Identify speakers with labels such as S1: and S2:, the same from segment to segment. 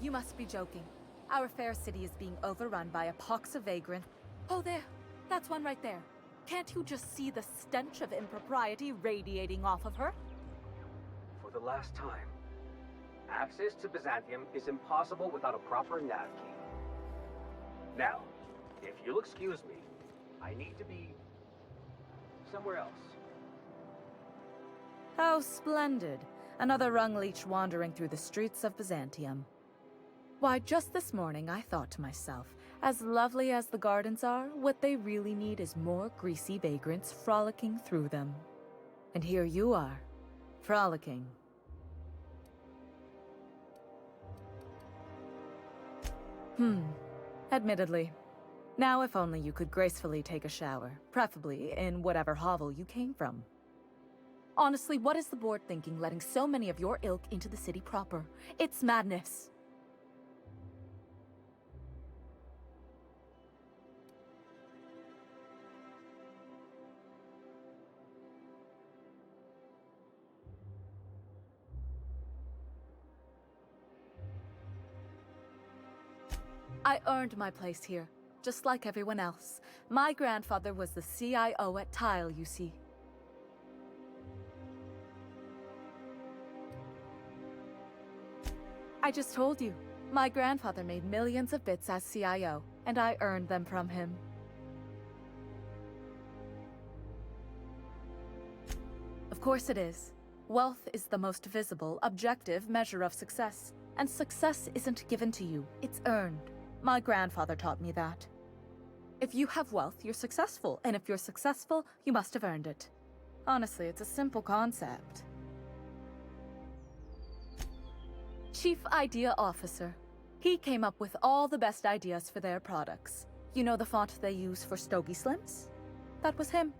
S1: You must be joking. Our fair city is being overrun by a pox of vagrants. Oh, there. That's one right there. Can't you just see the stench of impropriety radiating off of her?
S2: For the last time, access to Byzantium is impossible without a proper nav key. Now, if you'll excuse me, I need to be somewhere else.
S1: How splendid. Another rung leech wandering through the streets of Byzantium. Why, just this morning I thought to myself, as lovely as the gardens are, what they really need is more greasy vagrants frolicking through them. And here you are, frolicking. Admittedly. Now if only you could gracefully take a shower, preferably in whatever hovel you came from. Honestly, what is the board thinking letting so many of your ilk into the city proper? It's madness. I earned my place here, just like everyone else. My grandfather was the CIO at Tile, you see. I just told you. My grandfather made millions of bits as CIO, and I earned them from him. Of course it is. Wealth is the most visible, objective measure of success. And success isn't given to you, it's earned. My grandfather taught me that. If you have wealth, you're successful, and if you're successful, you must have earned it. Honestly, it's a simple concept. Chief Idea Officer. He came up with all the best ideas for their products. You know the font they use for Stogie Slims? That was him.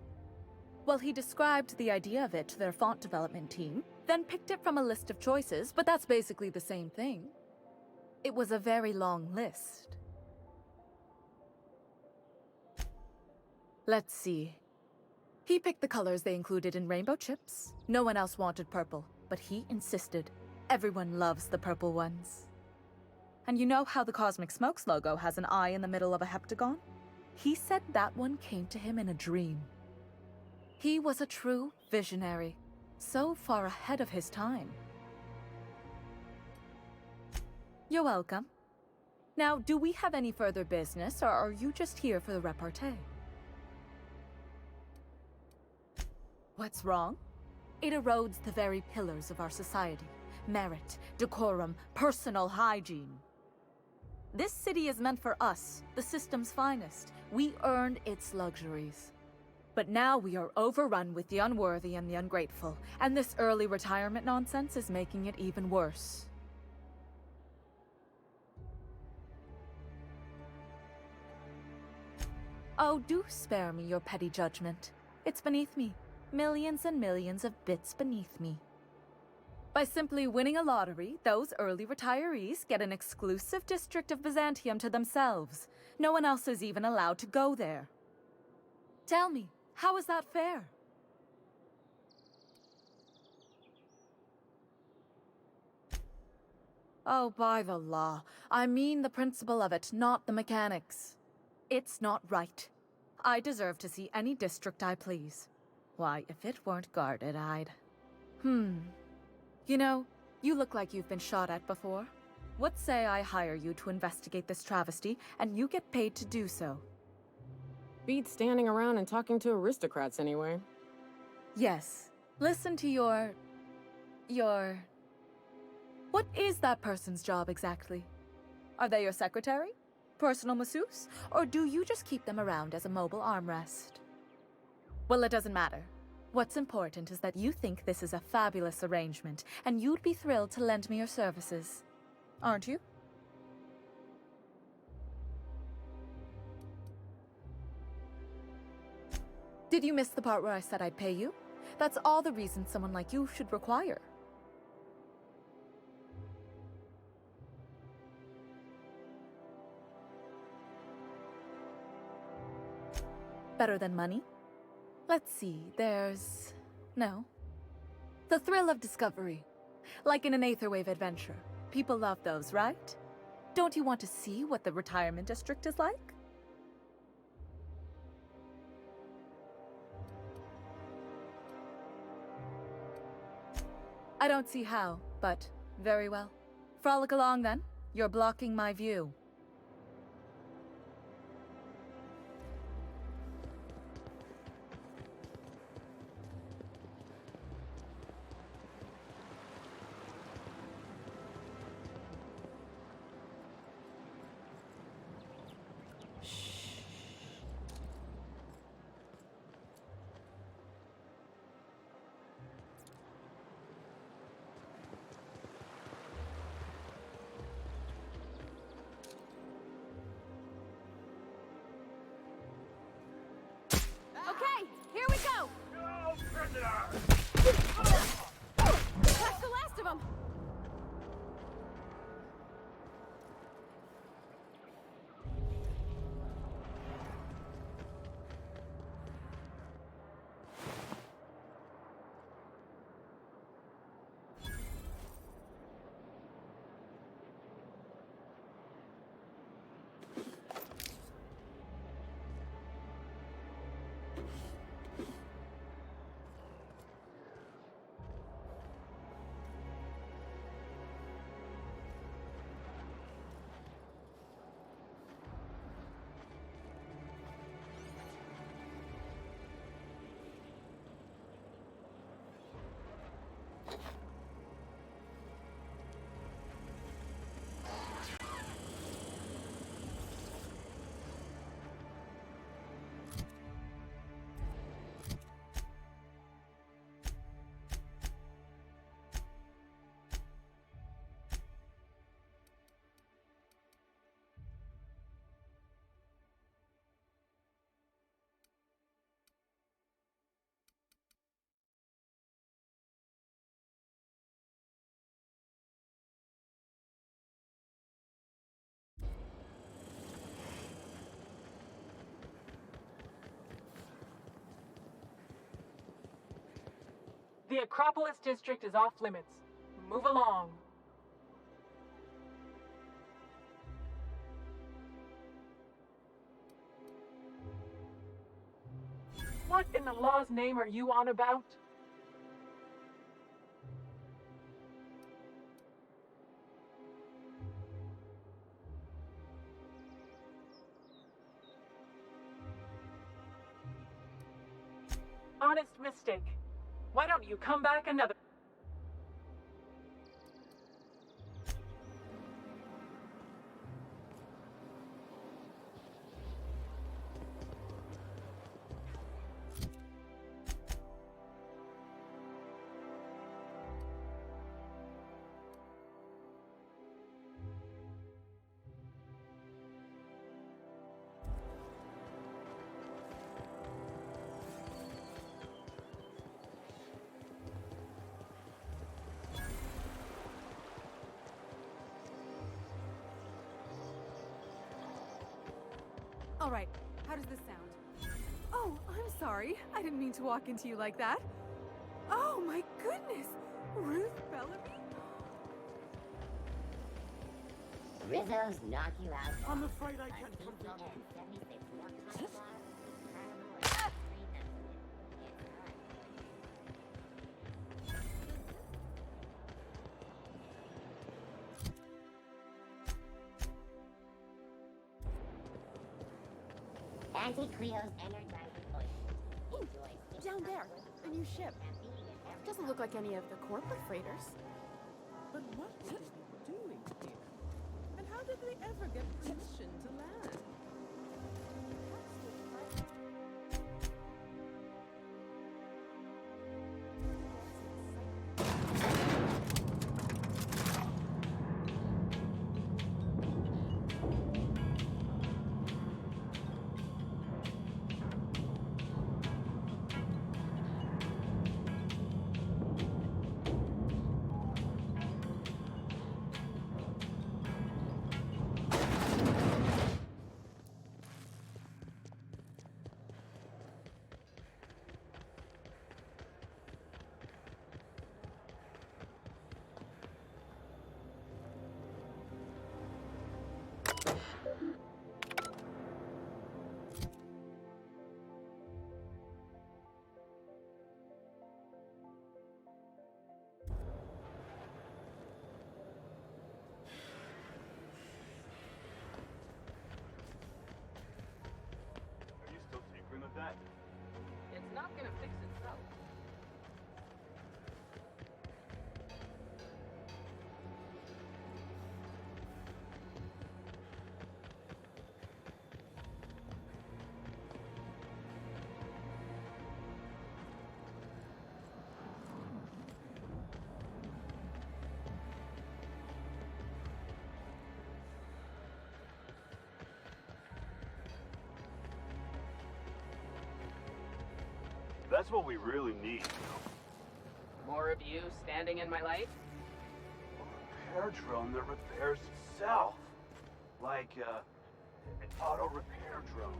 S1: Well, he described the idea of it to their font development team, then picked it from a list of choices, but that's basically the same thing. It was a very long list. Let's see. He picked the colors they included in rainbow chips. No one else wanted purple, but he insisted. Everyone loves the purple ones. And you know how the Cosmic Smokes logo has an eye in the middle of a heptagon? He said that one came to him in a dream. He was a true visionary, so far ahead of his time. You're welcome. Now, do we have any further business, or are you just here for the repartee? What's wrong? It erodes the very pillars of our society. Merit, decorum, personal hygiene. This city is meant for us, the system's finest. We earned its luxuries. But now we are overrun with the unworthy and the ungrateful, and this early retirement nonsense is making it even worse. Oh, do spare me your petty judgment. It's beneath me. Millions and millions of bits beneath me. By simply winning a lottery, those early retirees get an exclusive district of Byzantium to themselves. No one else is even allowed to go there. Tell me, how is that fair? Oh, by the law. I mean the principle of it, not the mechanics. It's not right. I deserve to see any district I please. Why, if it weren't guarded, I'd... You know, you look like you've been shot at before. What say I hire you to investigate this travesty, and you get paid to do so?
S3: Beats standing around and talking to aristocrats anyway.
S1: Yes. Listen to your... What is that person's job exactly? Are they your secretary? Personal masseuse? Or do you just keep them around as a mobile armrest? Well, it doesn't matter. What's important is that you think this is a fabulous arrangement, and you'd be thrilled to lend me your services. Aren't you? Did you miss the part where I said I'd pay you? That's all the reason someone like you should require. Better than money? Let's see, there's... no. The thrill of discovery. Like in an Aetherwave adventure. People love those, right? Don't you want to see what the retirement district is like? I don't see how, but very well. Frolic along then. You're blocking my view.
S4: Okay, here we go!
S2: No, prisoner!
S4: That's the last of them!
S5: The Acropolis district is off limits. Move along. What in the law's name are you on about? Honest mistake. Why don't you come back another...
S4: All right, how does this sound? Oh, I'm sorry. I didn't mean to walk into you like that. Oh my goodness! Ruth Bellamy?
S6: Rizzo's knock you out.
S7: I'm afraid I can't confirm.
S6: Anti-Cleo's energizing voice.
S4: Ooh, down there, a new ship. Doesn't look like any of the corporate freighters.
S7: But what are they doing here? And how did they ever get permission to land?
S8: That's what we really need.
S9: More of you standing in my light?
S8: A repair drone that repairs itself. Like, an auto repair drone.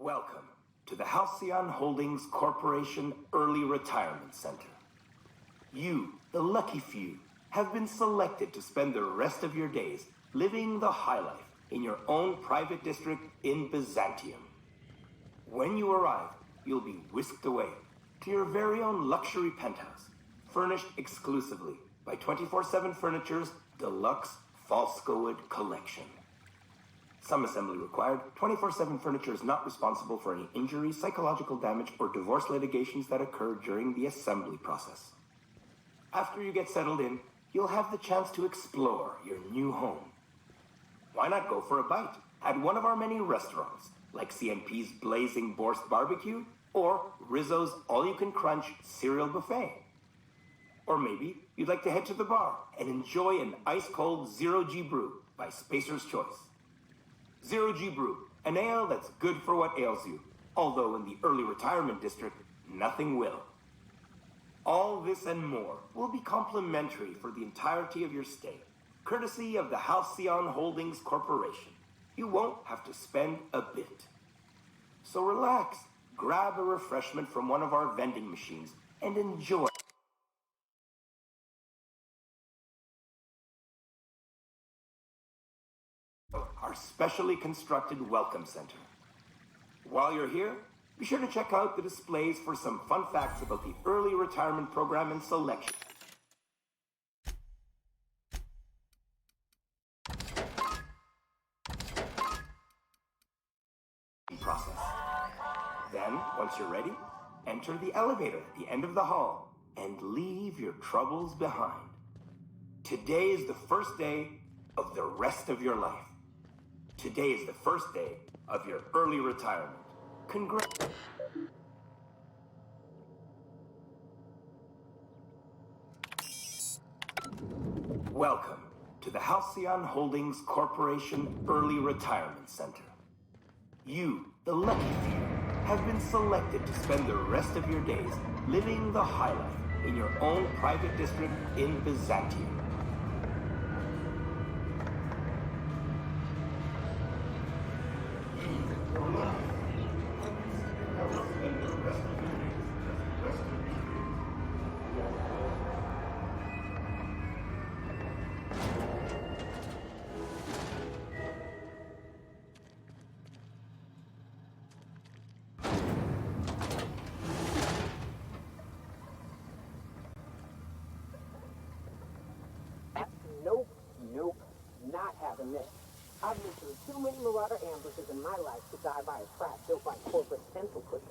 S10: Welcome to the Halcyon Holdings Corporation Early Retirement Center. You, the lucky few, have been selected to spend the rest of your days living the high life in your own private district in Byzantium. When you arrive, you'll be whisked away to your very own luxury penthouse, furnished exclusively by 24/7 Furniture's deluxe Falskowood collection. Some assembly required. 24/7 Furniture is not responsible for any injuries, psychological damage, or divorce litigations that occur during the assembly process. After you get settled in, you'll have the chance to explore your new home. Why not go for a bite at one of our many restaurants, like CNP's Blazing Borscht Barbecue or Rizzo's All-You-Can-Crunch Cereal Buffet? Or maybe you'd like to head to the bar and enjoy an ice-cold Zero-G Brew by Spacer's Choice. Zero-G Brew, an ale that's good for what ails you, although in the early retirement district, nothing will. All this and more will be complimentary for the entirety of your stay, courtesy of the Halcyon Holdings Corporation. You won't have to spend a bit. So relax, grab a refreshment from one of our vending machines, and enjoy our specially constructed welcome center. While you're here, be sure to check out the displays for some fun facts about the early retirement program and selection process. Then, once you're ready, enter the elevator at the end of the hall and leave your troubles behind. Today is the first day of the rest of your life. Today is the first day of your early retirement. Congrats. Welcome to the Halcyon Holdings Corporation Early Retirement Center. You, the lucky few, have been selected to spend the rest of your days living the high life in your own private district in Byzantium.
S9: Nope, not having this. I've been through too many Marauder ambushes in my life to die by a trap built by corporate pencil pushers.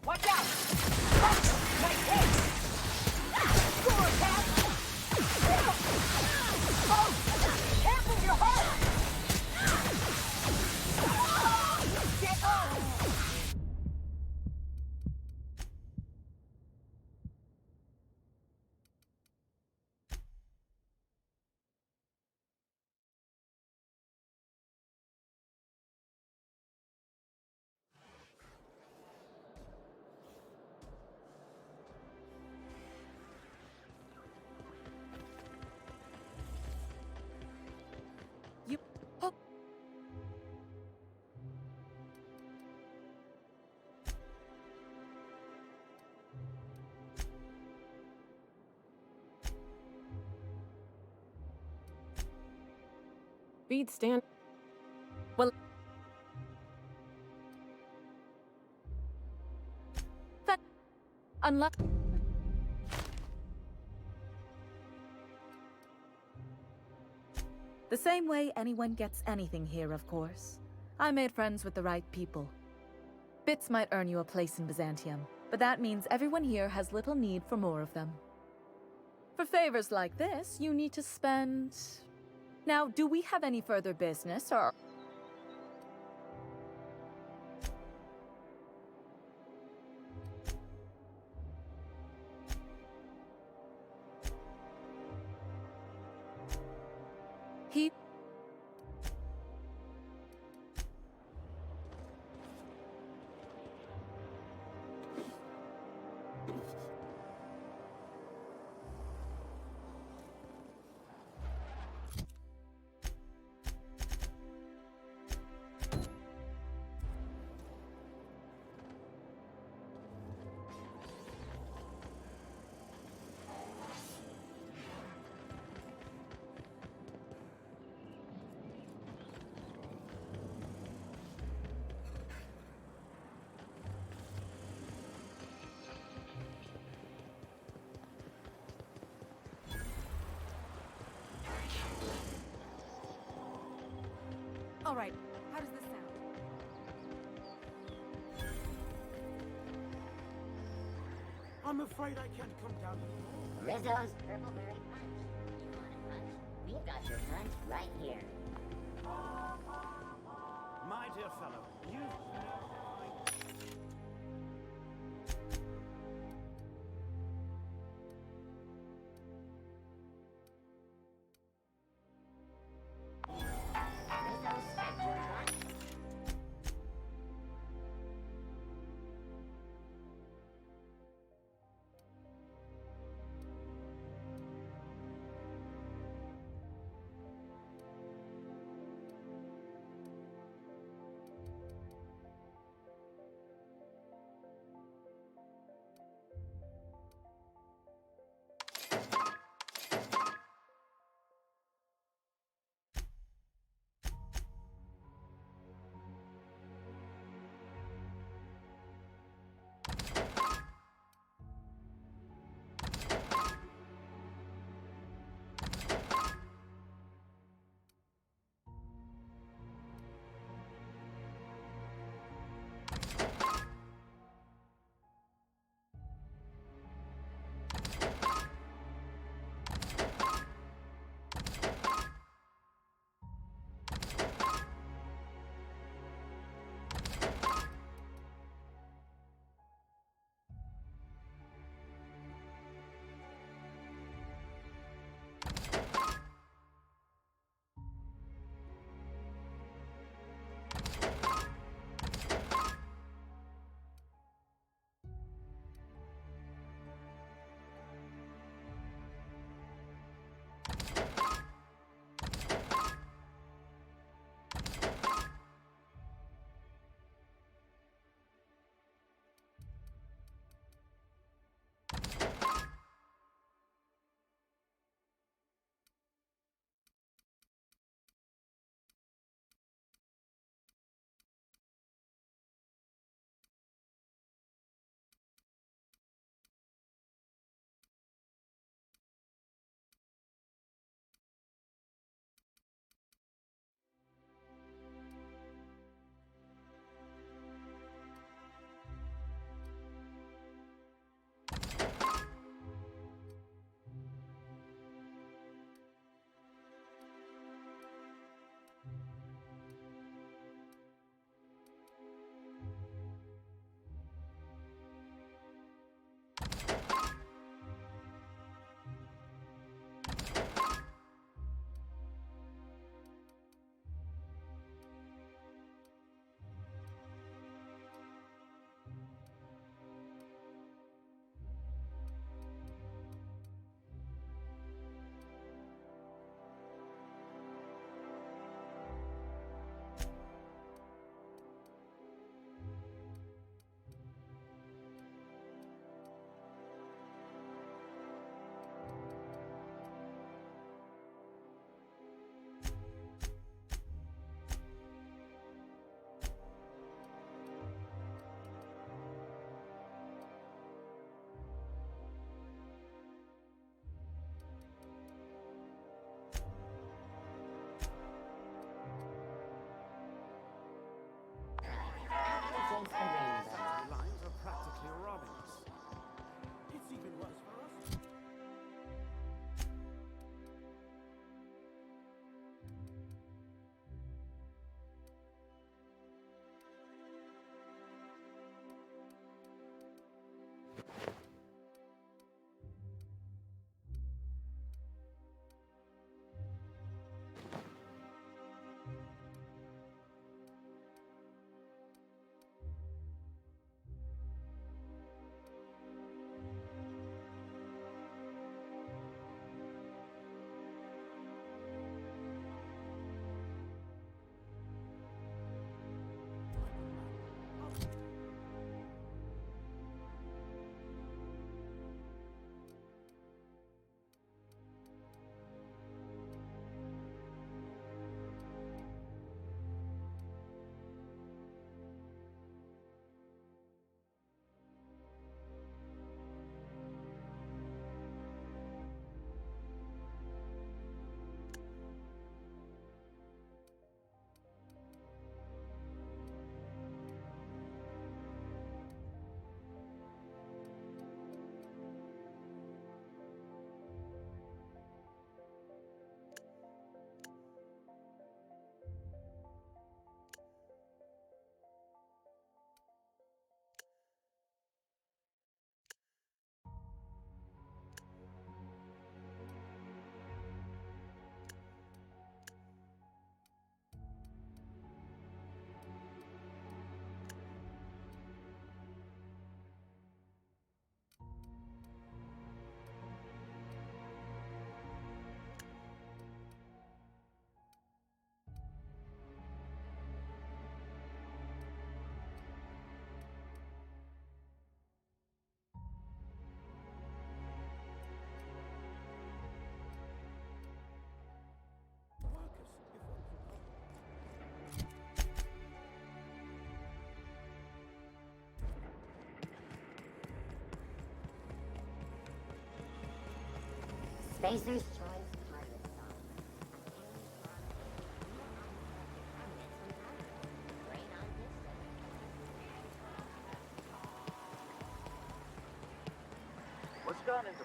S5: Watch out! Nice hit! Score, Cat! Oh! Careful, you're hurt! Get up!
S1: You... Oh.
S3: Beat stand.
S1: Well... That... Unluck... The same way anyone gets anything here, of course. I made friends with the right people. Bits might earn you a place in Byzantium, but that means everyone here has little need for more of them. For favors like this, you need to spend... Now, do we have any further business, or... He...
S4: All right, how does this sound?
S8: I'm afraid I can't come down.
S6: Rizzo's Purple-Berry Punch. You want a punch? We've got your punch right here.
S8: My dear fellow, you know
S6: Rizzo's Spectrum Punch. Spacer's Choice Hardware Song. Brain on distance.
S8: What's gone into...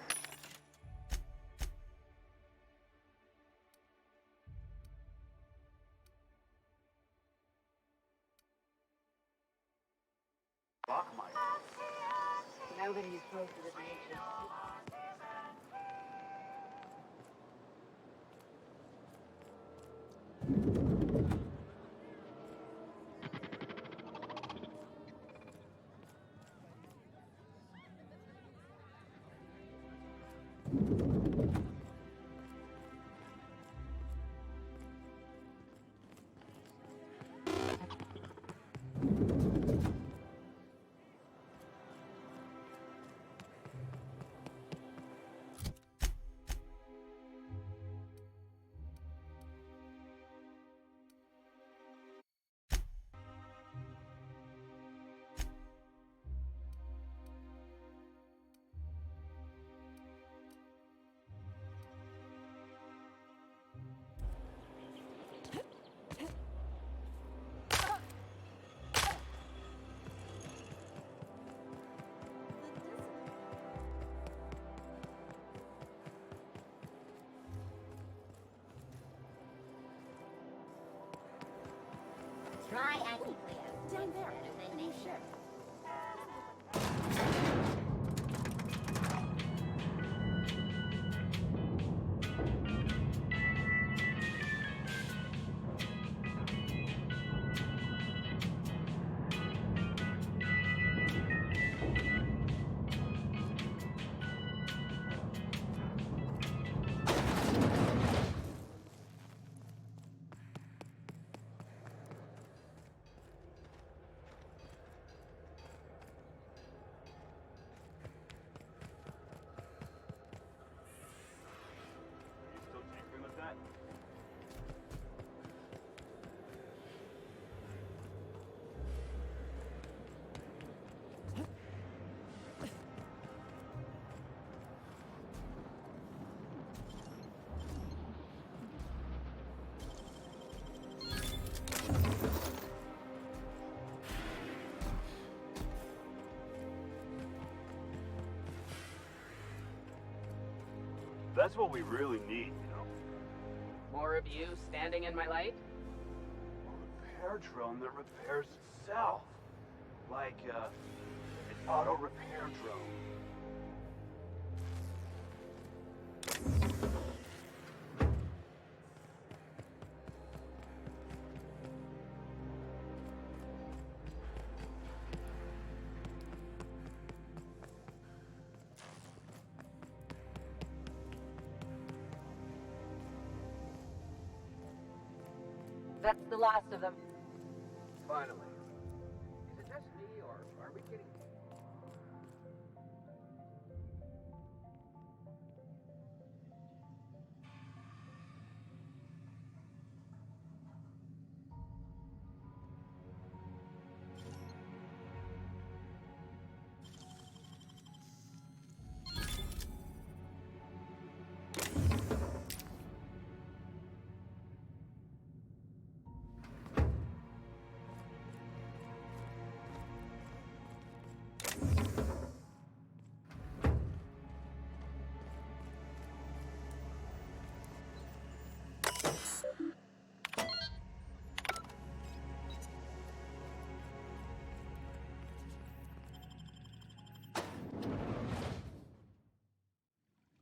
S8: Lockmite.
S6: Nobody's posted a picture. Try anti-Cleo. Down there. Better than nature.
S8: You still tinkering with that? That's what we really need, you know?
S11: More of you standing in my light?
S8: A repair drone that repairs itself. Like, an auto repair drone.
S11: That's the last of them.
S2: Finally. Is it just me, or are we getting...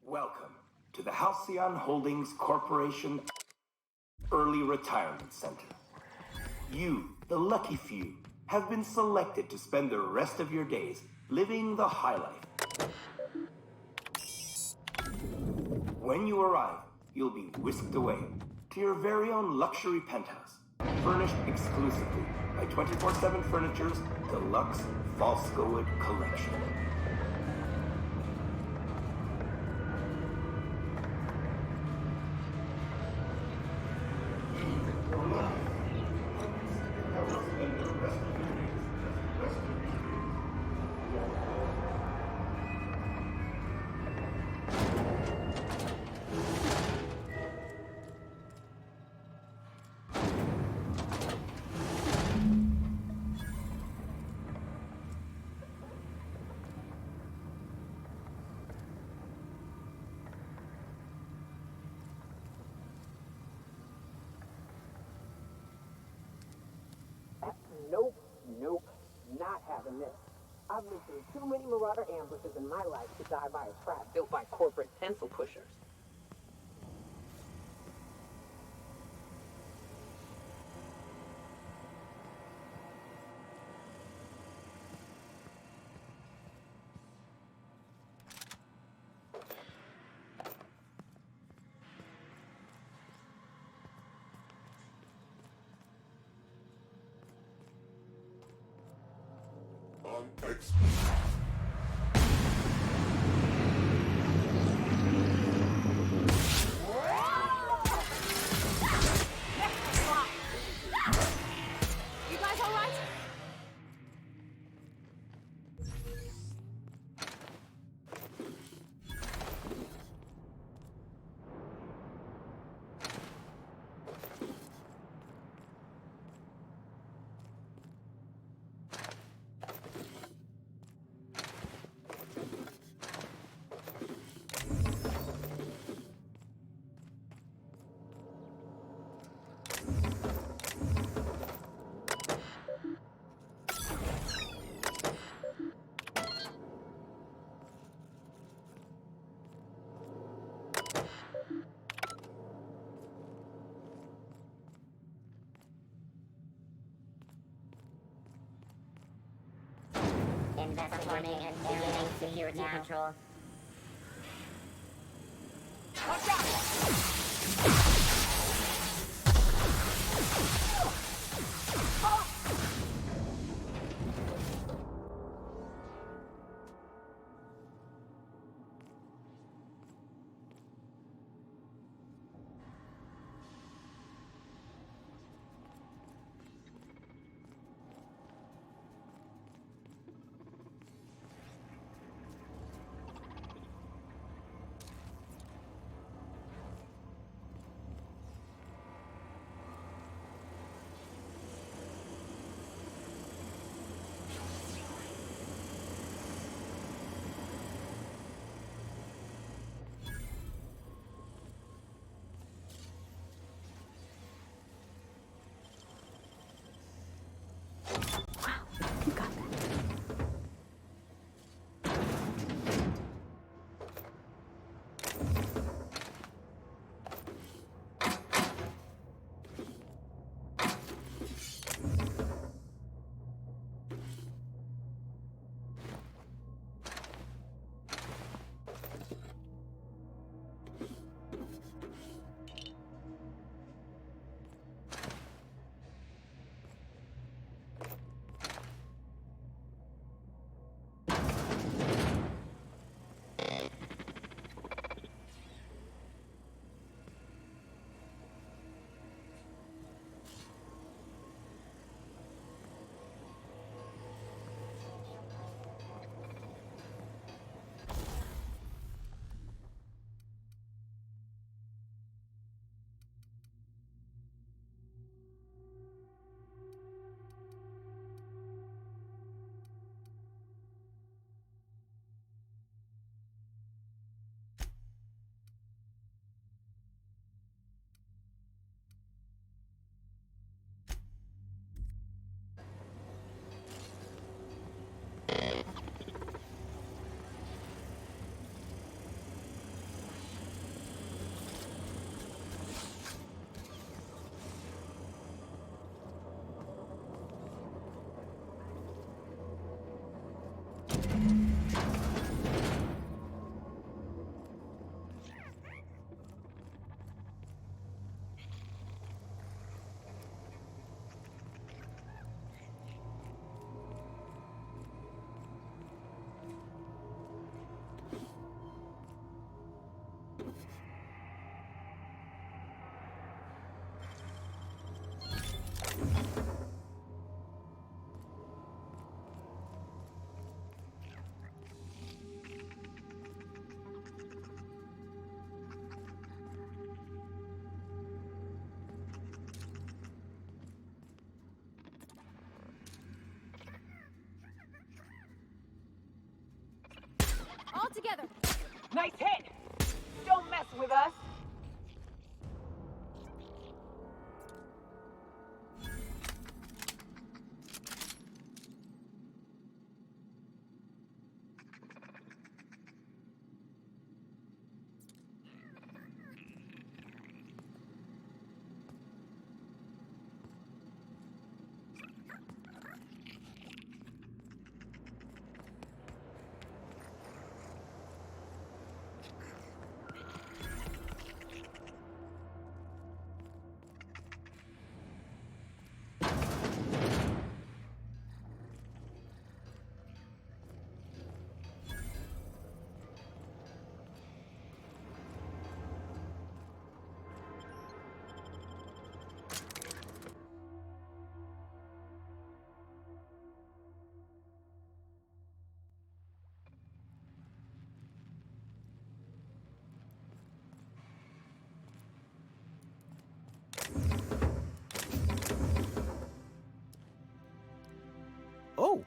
S10: Welcome to the Halcyon Holdings Corporation Early Retirement Center. You, the lucky few, have been selected to spend the rest of your days living the high life. When you arrive, you'll be whisked away to your very own luxury penthouse, furnished exclusively by 24/7 Furniture's deluxe Falscowood collection.
S9: Nope, nope, not having this. I've been through too many Marauder ambushes in my life to die by a trap built by corporate pencil pushers.
S4: You guys all right?
S6: Investigating and beginning security control.
S1: You got that.
S4: All together.
S11: Nice hit! Don't mess with us!
S12: Oh,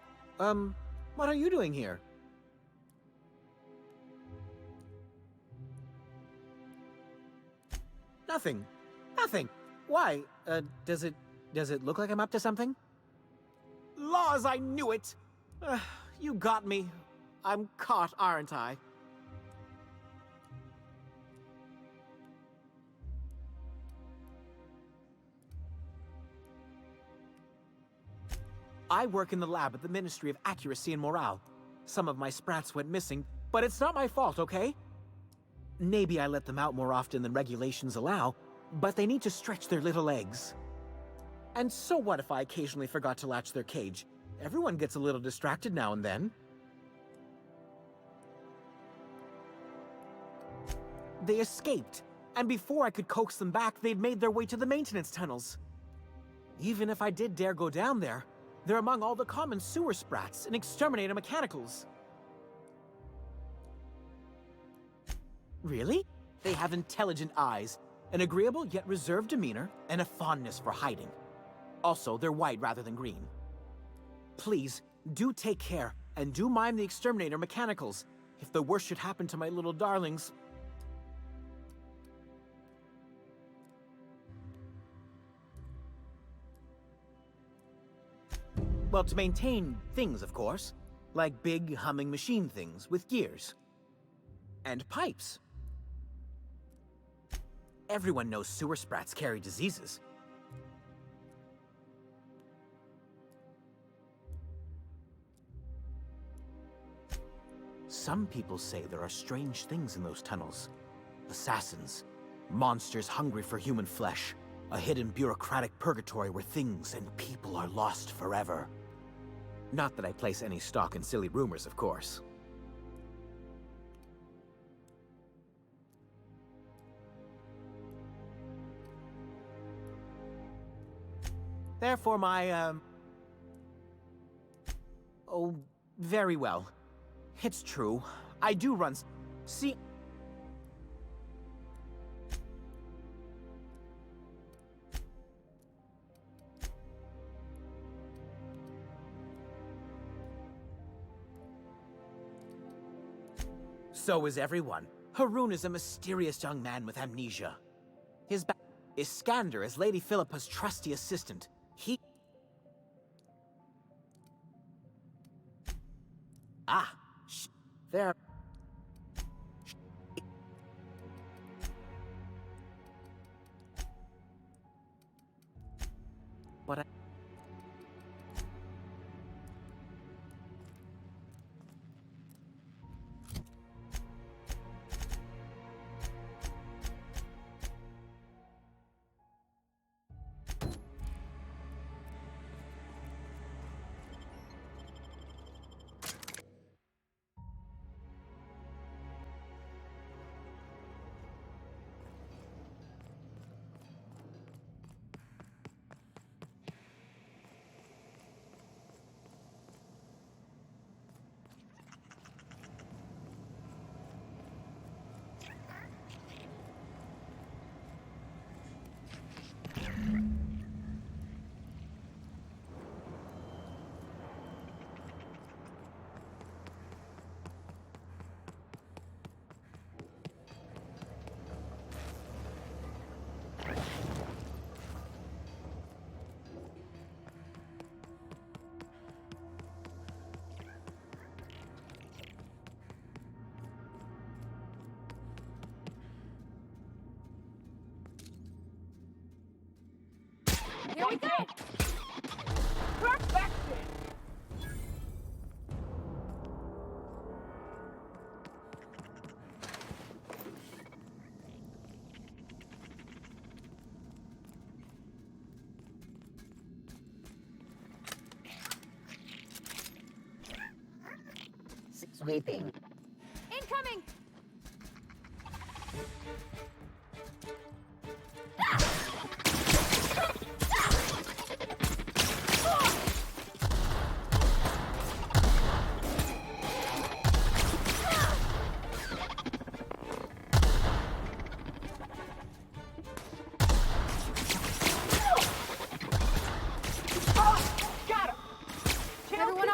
S12: what are you doing here? Nothing. Nothing. Why? Does it look like I'm up to something? Laws, I knew it! You got me. I'm caught, aren't I? I work in the lab at the Ministry of Accuracy and Morale. Some of my sprats went missing, but it's not my fault, okay? Maybe I let them out more often than regulations allow, but they need to stretch their little legs. And so what if I occasionally forgot to latch their cage? Everyone gets a little distracted now and then. They escaped, and before I could coax them back, they'd made their way to the maintenance tunnels. Even if I did dare go down there, they're among all the common sewer sprats and exterminator mechanicals. Really? They have intelligent eyes, an agreeable yet reserved demeanor, and a fondness for hiding. Also, they're white rather than green. Please, do take care, and do mime the exterminator mechanicals. If the worst should happen to my little darlings... Well, to maintain things, of course. Like big, humming machine things with gears. And pipes. Everyone knows sewer sprats carry diseases. Some people say there are strange things in those tunnels. Assassins, monsters hungry for human flesh, a hidden bureaucratic purgatory where things and people are lost forever. Not that I place any stock in silly rumors, of course. Therefore, Oh, very well. It's true. I do run... See... So is everyone. Haroon is a mysterious young man with amnesia. His back is Skander as Lady Philippa's trusty assistant. He... Ah, there... But I...
S11: Here we go! Perfection!
S6: Sweeping.
S4: Incoming!
S11: Got him! Kill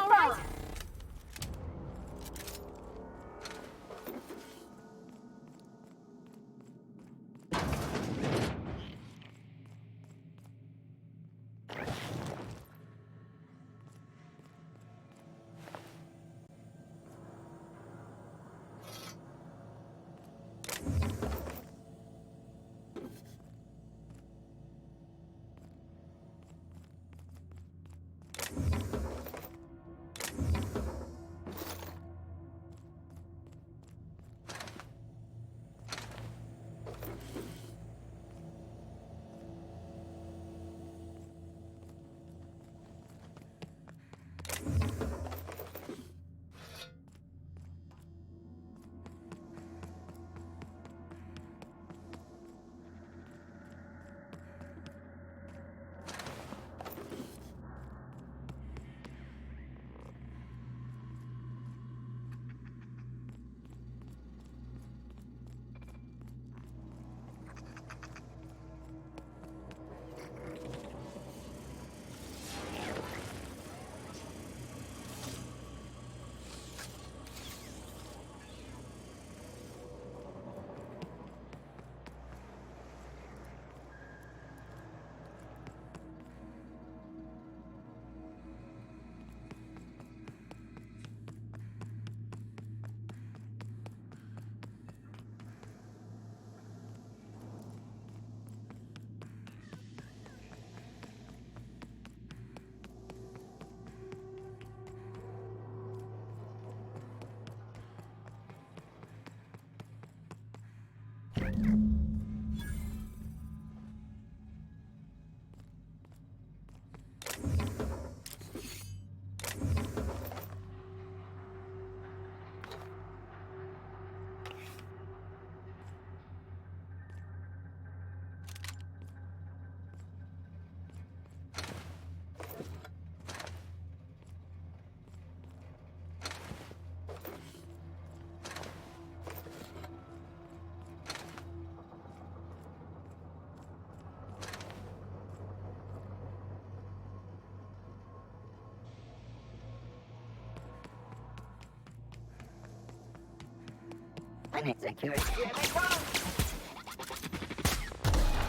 S6: Limit secured.
S11: Here they come!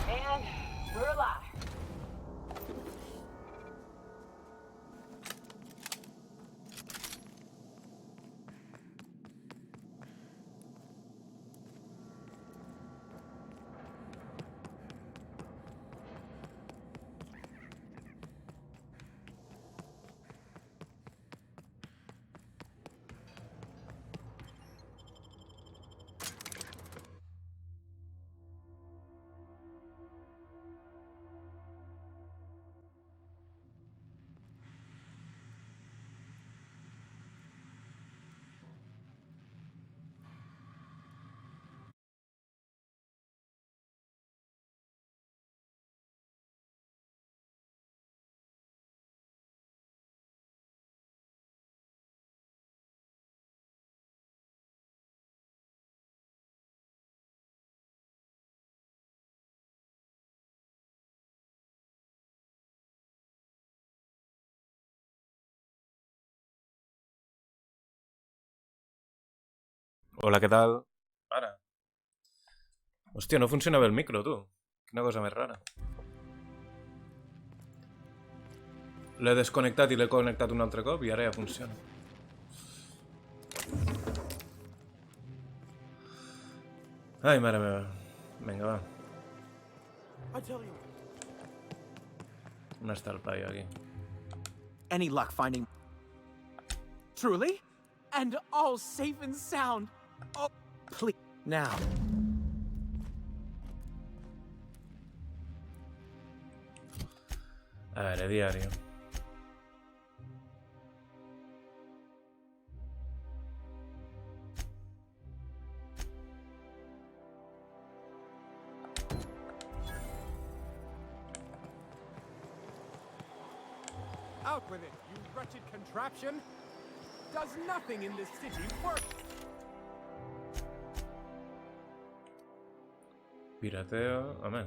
S11: And we're alive.
S13: Hola, ¿qué tal? Ara. Hòstia, no funciona bé el micro, tu. Quina cosa més rara. L'he desconnectat i l'he connectat un altre cop i ara ja funciona. Ai, mare meva. Vinga, va. On està el paio aquí?
S12: Any luck finding... Truly? And all safe and sound. Oh, please. Now.
S13: A veure, diario.
S14: Out with it, you wretched contraption! Does nothing in this city work?
S13: Pirateo... Home.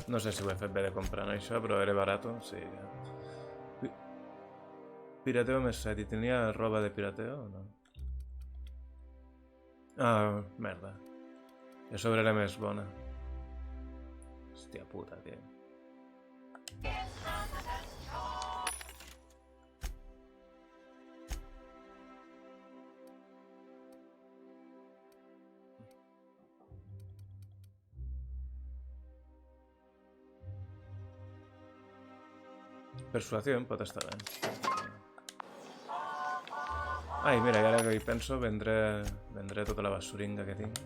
S13: No sé si ho he fet bé de comprar això, però era barat, sí. Pirateo més set. I tenia roba de pirateo o no? Ah, merda. I a sobre era més bona. Hòstia puta, tio. Persuasió pot estar bé. Ai, mira, i ara que hi penso, vendré tota la basuringa que tinc.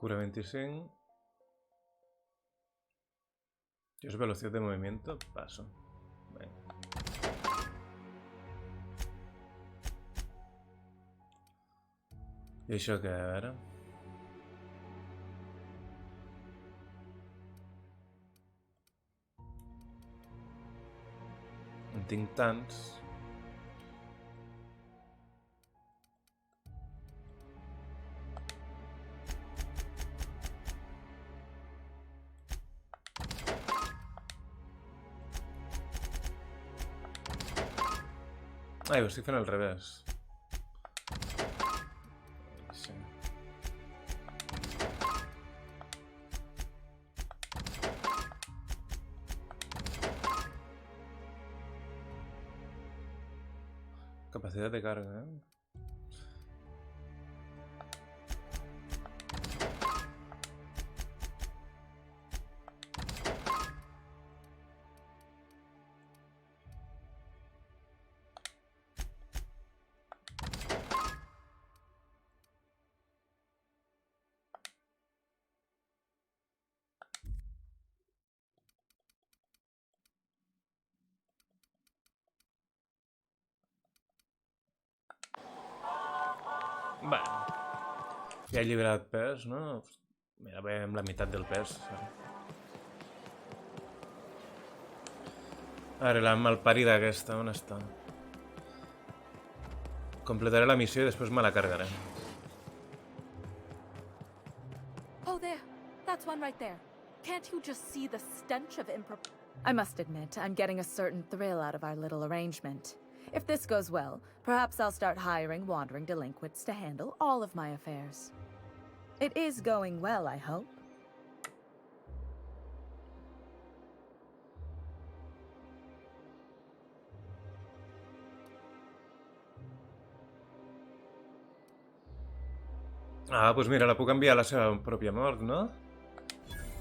S13: Cura 25. ¿Qué es velocidad de movimiento? Paso. Venga. I això què, a veure... En tinc tants... Ai, ho estic fent al revés. Sí. Capacidad de carga, ¿eh? Bé, ja he alliberat pes, no? Mira, ve amb la meitat del pes. Ara, la malparida aquesta, on està? Completaré la missió i després me la cargaré.
S1: Oh, there. That's one right there. Can't you just see the stench of I must admit, I'm getting a certain thrill out of our little arrangement. If this goes well, perhaps I'll start hiring wandering delinquents to handle all of my affairs. It is going well, I hope.
S13: Ah, doncs mira, la puc enviar a la seva pròpia mort, no?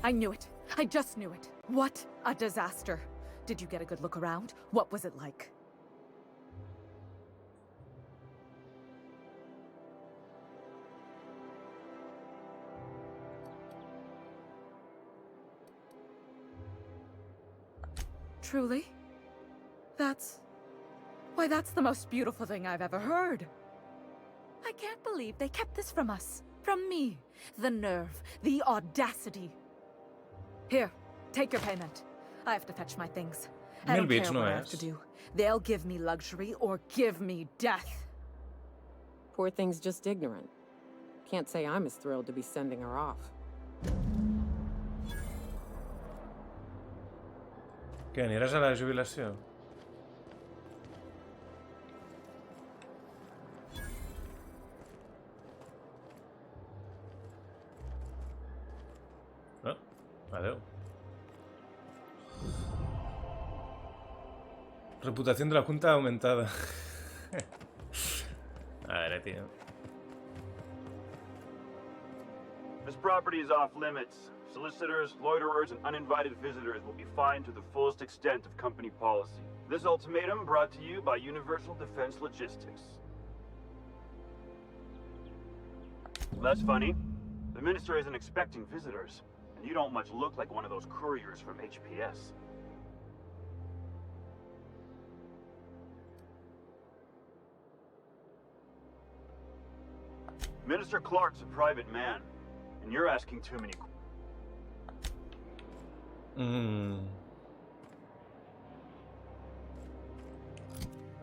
S1: I knew it. I just knew it. What a disaster. Did you get a good look around? What was it like? Truly? Why, that's the most beautiful thing I've ever heard. I can't believe they kept this from us. From me. The nerve. The audacity. Here, take your payment. I have to fetch my things. I don't care what I have to do. They'll give me luxury or give me death.
S3: Poor thing's just ignorant. Can't say I'm as thrilled to be sending her off.
S13: Què, aniràs a la jubilació? No, adeu. Reputación de la Junta aumentada. A ver, tío.
S8: This property is off limits. Solicitors, loiterers, and uninvited visitors will be fined to the fullest extent of company policy. This ultimatum brought to you by Universal Defense Logistics. That's funny. The Minister isn't expecting visitors, and you don't much look like one of those couriers from HPS. Minister Clark's a private man, and you're asking too many questions.
S13: A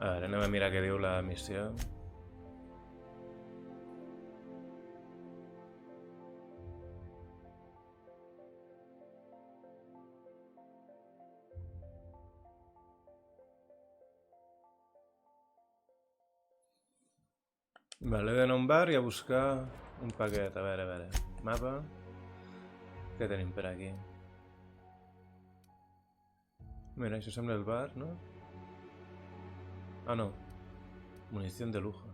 S13: veure, anem a mirar què diu la missió. Vale, he d'anar a un bar i a buscar un paquet. A veure. Mapa. Què tenim per aquí? Mira, això sembla el bar, no? Ah, no. Munición de lujo.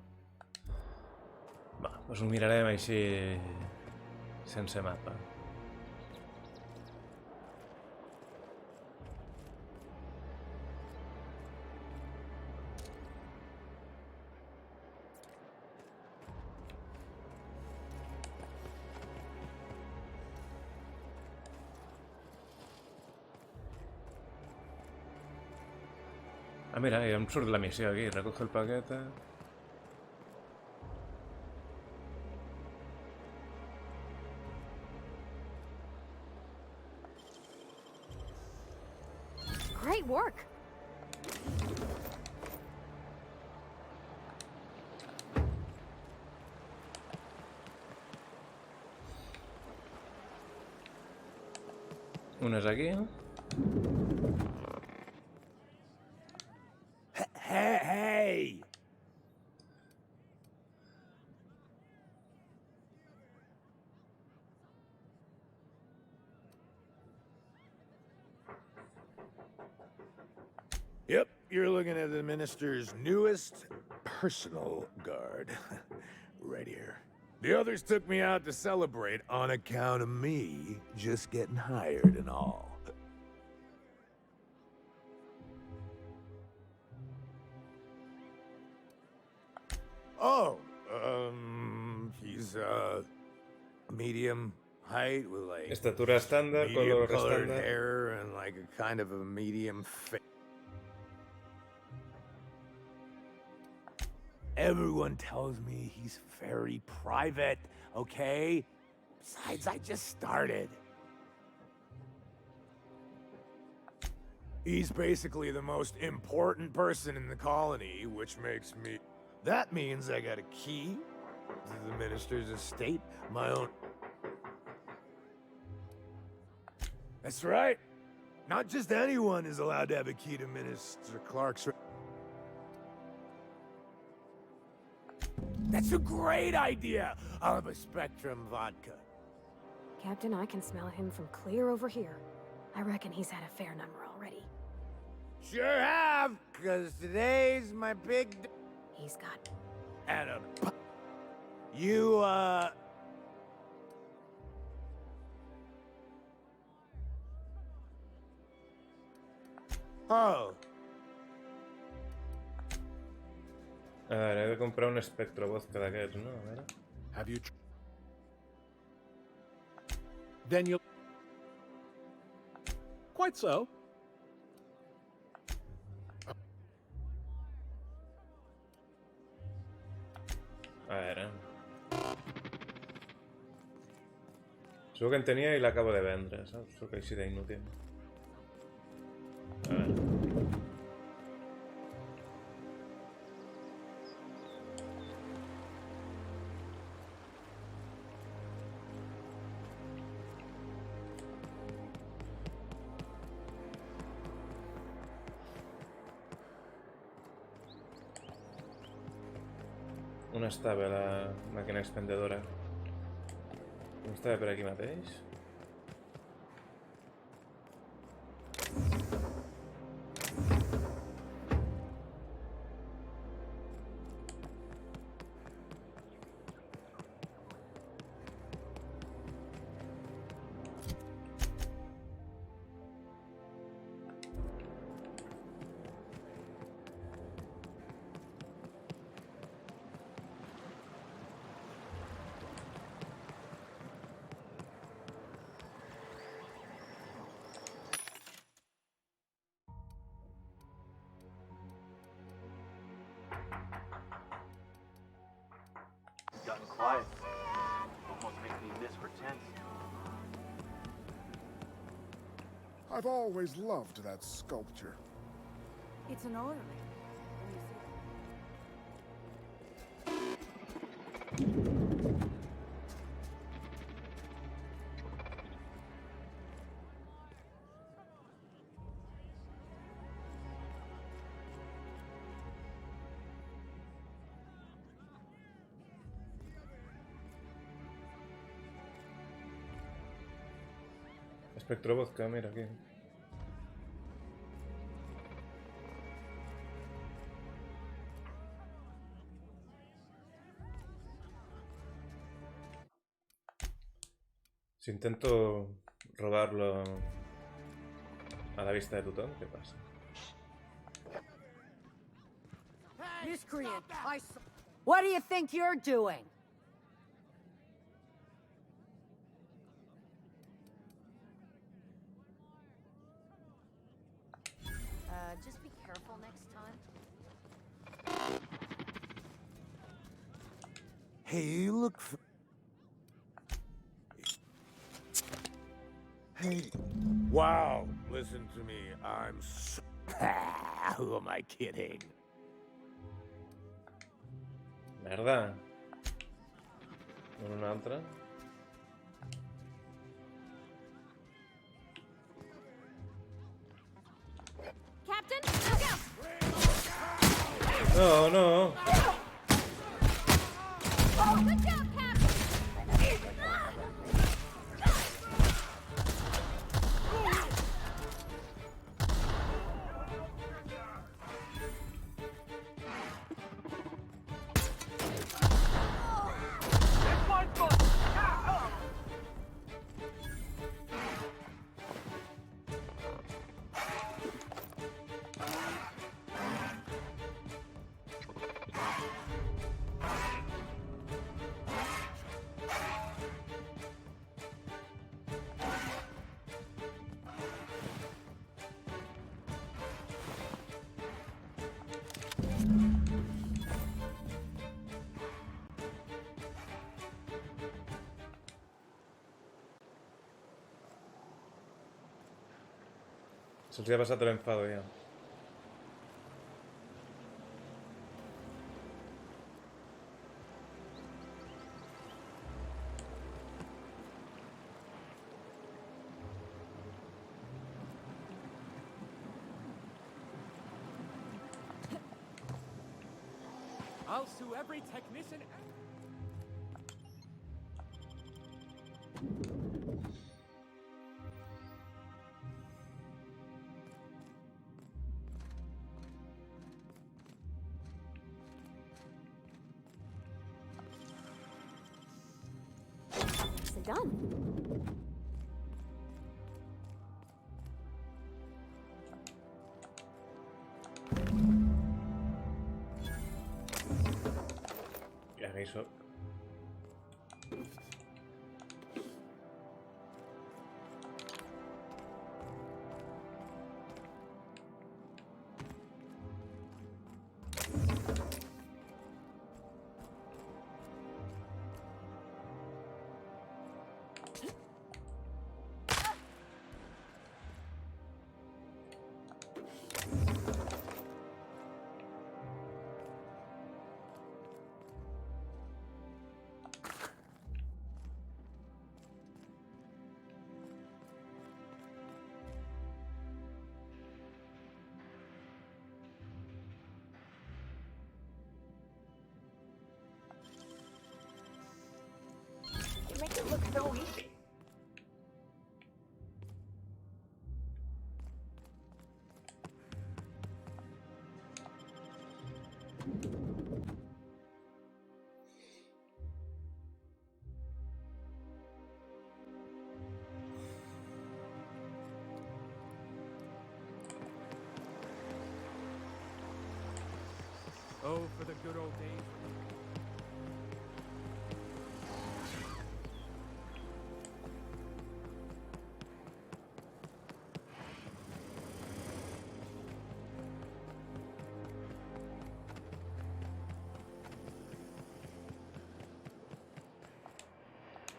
S13: Va, doncs ho mirarem així sense mapa. Ah, mira, ja em surt la missió aquí. Recoge el paquete.
S4: Great work.
S13: Uno es aquí, ¿no?
S14: Hey!
S15: Yep, you're looking at the minister's newest personal guard. Right here. The others took me out to celebrate on account of me just getting hired and all. Oh, he's, medium height with like...
S13: Estatura estándar,
S15: medium
S13: color
S15: colored
S13: estándar.
S15: hair and like a kind of a medium face. Everyone tells me he's very private, okay? Besides, I just started. He's basically the most important person in the colony, which makes me... That means I got a key to the minister's estate, my own... That's right. Not just anyone is allowed to have a key to Minister Clark's... That's a great idea! I'll have a Spectrum vodka.
S16: Captain, I can smell him from clear over here. I reckon he's had a fair number already.
S15: Sure have, because today's my big...
S16: He's got...
S15: And a... You, Oh.
S13: A ver, he de comprar un espectro vodka d'aquests, no? A veure.
S15: Have you... Then you'll...
S12: Quite so.
S13: A veure. Segur que en tenia i l'acabo de vendre, saps? Sóc així d'inútil. A veure. On estava la màquina expendedora? No estava per aquí mateix?
S8: Gotten quiet. Almost makes me miss for tense.
S17: I've always loved that sculpture.
S4: It's an orderly.
S13: Espectro vodka, mira aquí. Si intento robarlo a la vista de tothom, què passa?
S18: Miscreant, what do you think you're doing?
S6: Just be careful next time.
S15: Hey, you look... Hey. Wow. Listen to me, I'm so... Who am I kidding?
S13: Merda. Una altra.
S16: Captain, look out!
S13: No, no.
S16: Good job, Cap!
S13: Se'ls ha passat l'enfado ja.
S14: I'll sue every technician.
S16: Nicely done.
S13: Ja, geen zo.
S11: You make it look so easy.
S14: Oh, for the good old days.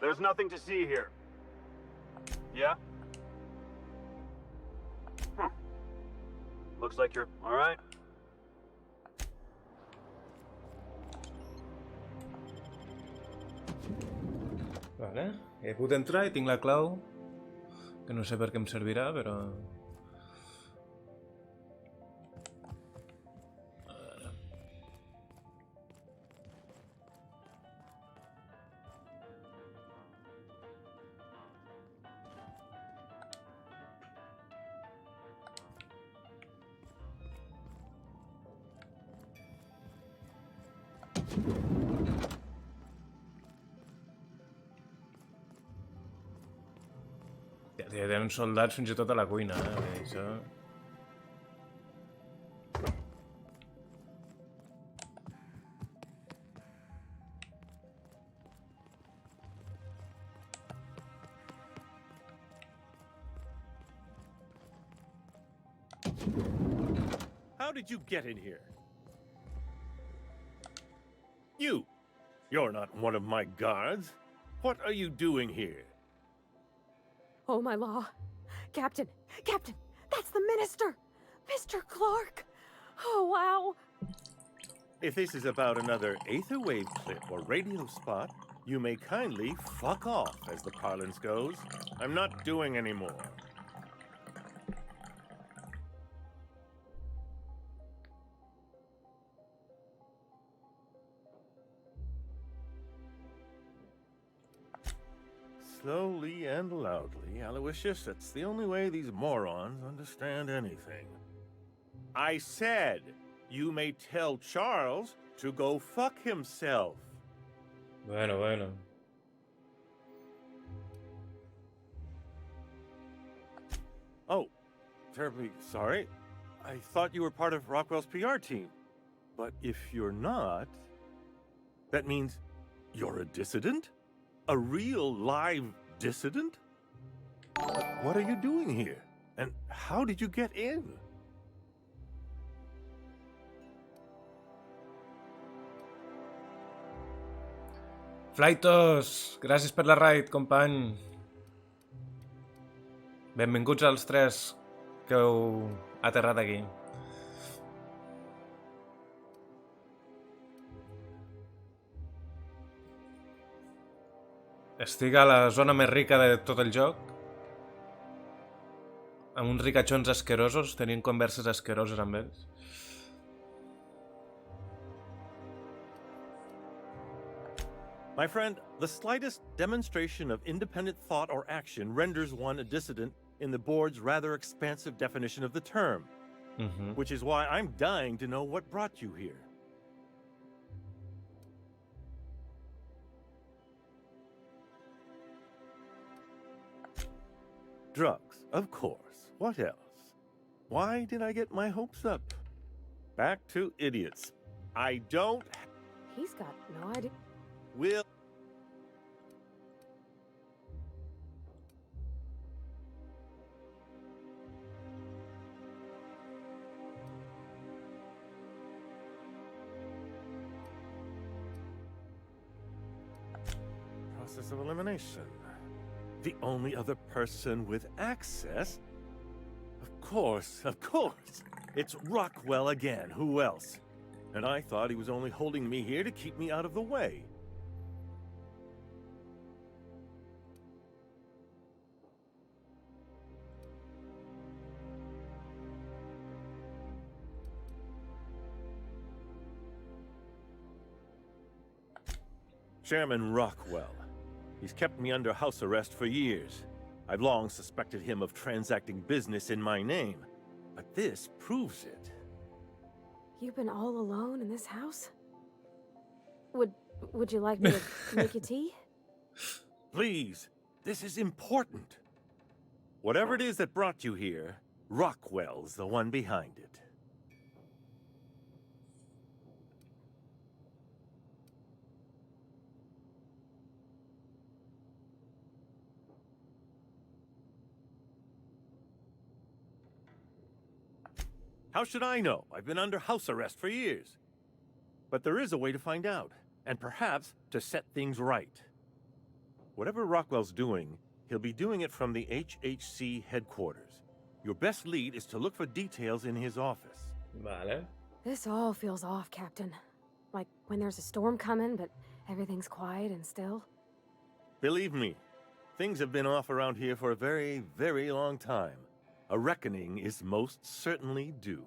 S8: There's nothing to see here. Yeah? Looks like you're all right.
S13: Vale, he pogut entrar i tinc la clau, que no sé per què em servirà, però... Ja, tenen soldats fins i tot a la cuina, vull dir, això...
S15: How did you get in here? You! You're not one of my guards. What are you doing here?
S16: Oh, my law. Captain! Captain! That's the minister! Mr. Clark! Oh, wow!
S19: If this is about another Aether Wave clip or radio spot, you may kindly fuck off, as the parlance goes. I'm not doing any more. Slowly and loudly, Aloysius, that's the only way these morons understand anything. I said, you may tell Charles to go fuck himself.
S13: Bueno.
S19: Oh, terribly sorry. I thought you were part of Rockwell's PR team. But if you're not, that means you're a dissident? A real live dissident? What are you doing here? And how did you get in?
S13: Flightos! Gràcies per la raid, company. Benvinguts als 3 que heu aterrat aquí. Estic a la zona més rica de tot el joc. Amb uns ricachons asquerosos, tenint converses asqueroses amb ells.
S19: My friend, the slightest demonstration of independent thought or action renders one a dissident in the board's rather expansive definition of the term. Which is why I'm dying to know what brought you here. Drugs, of course. What else? Why did I get my hopes up? Back to idiots. I don't...
S16: He's got no idea.
S19: Will... Process of elimination. The only other person with access? Of course. It's Rockwell again. Who else? And I thought he was only holding me here to keep me out of the way. Chairman Rockwell. He's kept me under house arrest for years. I've long suspected him of transacting business in my name, but this proves it.
S16: You've been all alone in this house? Would you like me to make you tea?
S19: Please, this is important. Whatever it is that brought you here, Rockwell's the one behind it. How should I know? I've been under house arrest for years. But there is a way to find out, and perhaps to set things right. Whatever Rockwell's doing, he'll be doing it from the HHC headquarters. Your best lead is to look for details in his office.
S13: Vale.
S16: This all feels off, Captain. Like when there's a storm coming, but everything's quiet and still.
S19: Believe me, things have been off around here for a very, very long time. A reckoning is most certainly due.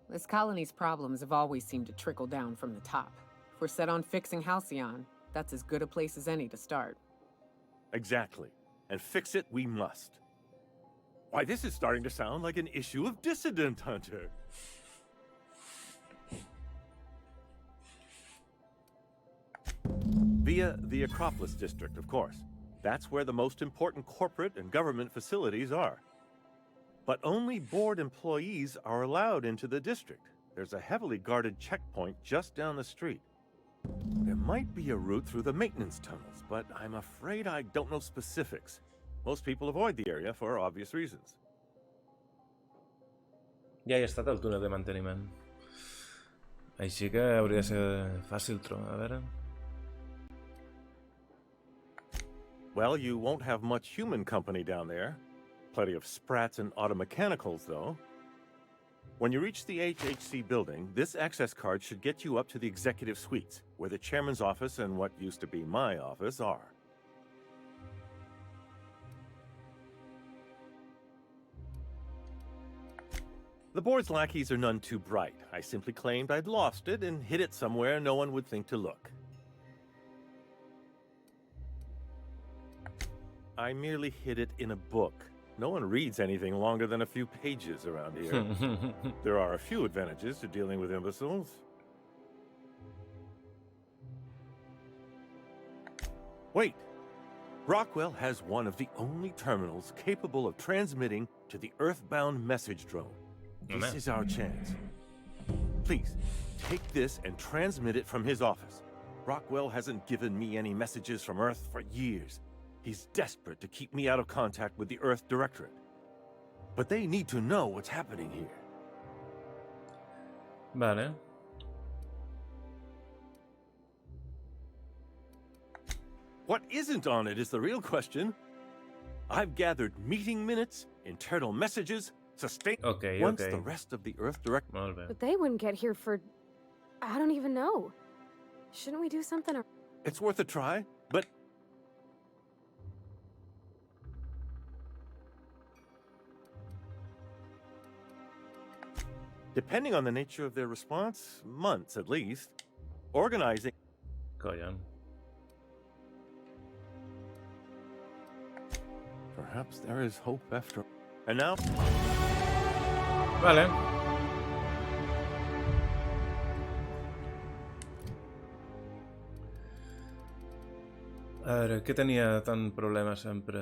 S3: This colony's problems have always seemed to trickle down from the top. If we're set on fixing Halcyon, that's as good a place as any to start.
S19: Exactly. And fix it we must. Why, this is starting to sound like an issue of Dissident Hunter. Via the Acropolis District, of course. That's where the most important corporate and government facilities are. But only board employees are allowed into the district. There's a heavily guarded checkpoint just down the street. There might be a route through the maintenance tunnels, but I'm afraid I don't know specifics. Most people avoid the area for obvious reasons.
S13: Ja hi ha estat el túnel de manteniment. Així que hauria de ser fàcil trobar. A veure...
S19: Well, you won't have much human company down there. Plenty of sprats and automechanicals, though. When you reach the HHC building, this access card should get you up to the executive suites, where the chairman's office and what used to be my office are. The board's lackeys are none too bright. I simply claimed I'd lost it and hid it somewhere no one would think to look. I merely hid it in a book. No one reads anything longer than a few pages around here. There are a few advantages to dealing with imbeciles. Wait! Rockwell has one of the only terminals capable of transmitting to the Earthbound message drone. This is our chance. Please, take this and transmit it from his office. Rockwell hasn't given me any messages from Earth for years. He's desperate to keep me out of contact with the Earth Directorate. But they need to know what's happening here.
S13: Vale.
S19: What isn't on it is the real question. I've gathered meeting minutes, internal messages, once the rest of the Earth Directorate.
S16: But they wouldn't get here for... I don't even know. Shouldn't we do something?
S19: It's worth a try, but... Depending on the nature of their response, months at least. Organizing...
S13: Collan.
S19: Perhaps there is hope after... And now...
S13: Vale. A veure, què tenia tant problema sempre?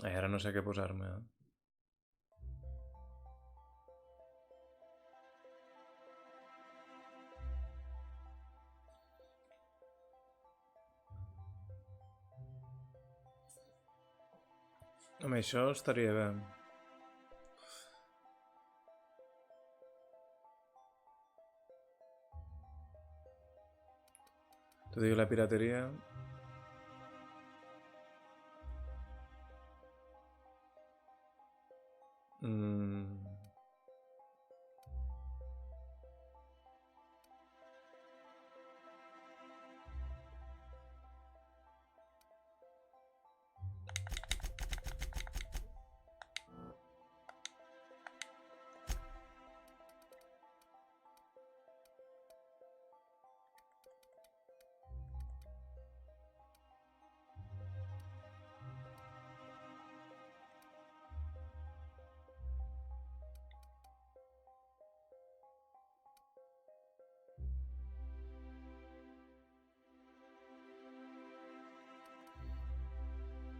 S13: Ai, ara no sé què posar-me. Amb això estaria bé. T'ho diu la pirateria.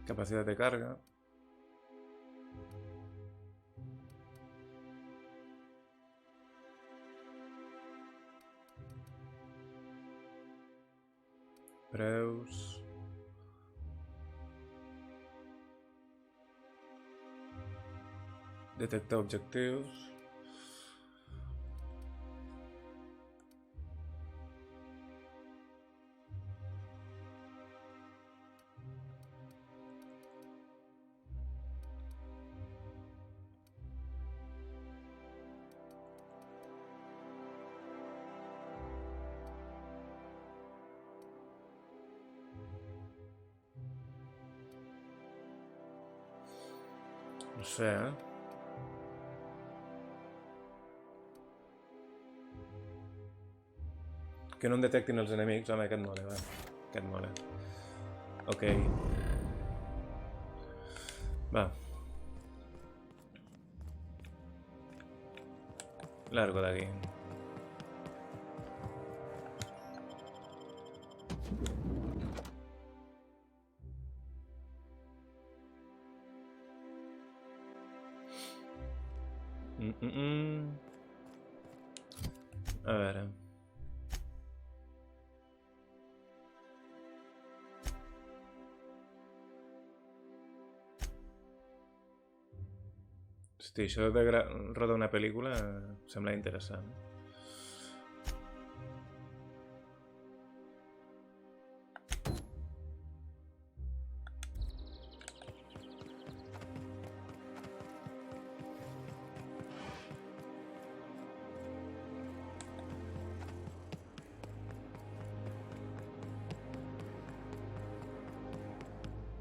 S13: Capacidad de carga. Preus. Detectar objectius. No sé, eh? Que no em detectin els enemics. Home, aquest mola, va. Aquest mola. Ok. Va. Largo d'aquí. A veure. Hosti, això de rodar una pel·lícula sembla interessant.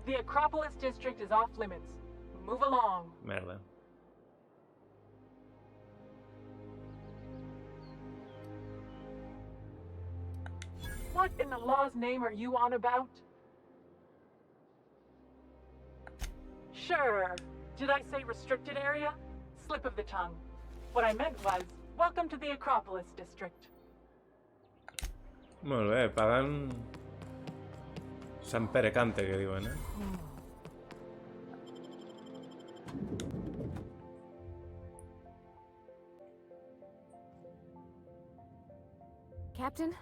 S5: The Acropolis district is off limits. Move along.
S13: Merda.
S5: What in the law's name are you on about? Sure. Did I say restricted area? Slip of the tongue. What I meant was, welcome to the Acropolis district.
S13: Molt bé, pagant... Sant Pere Cante, que diuen, eh?
S16: Captain,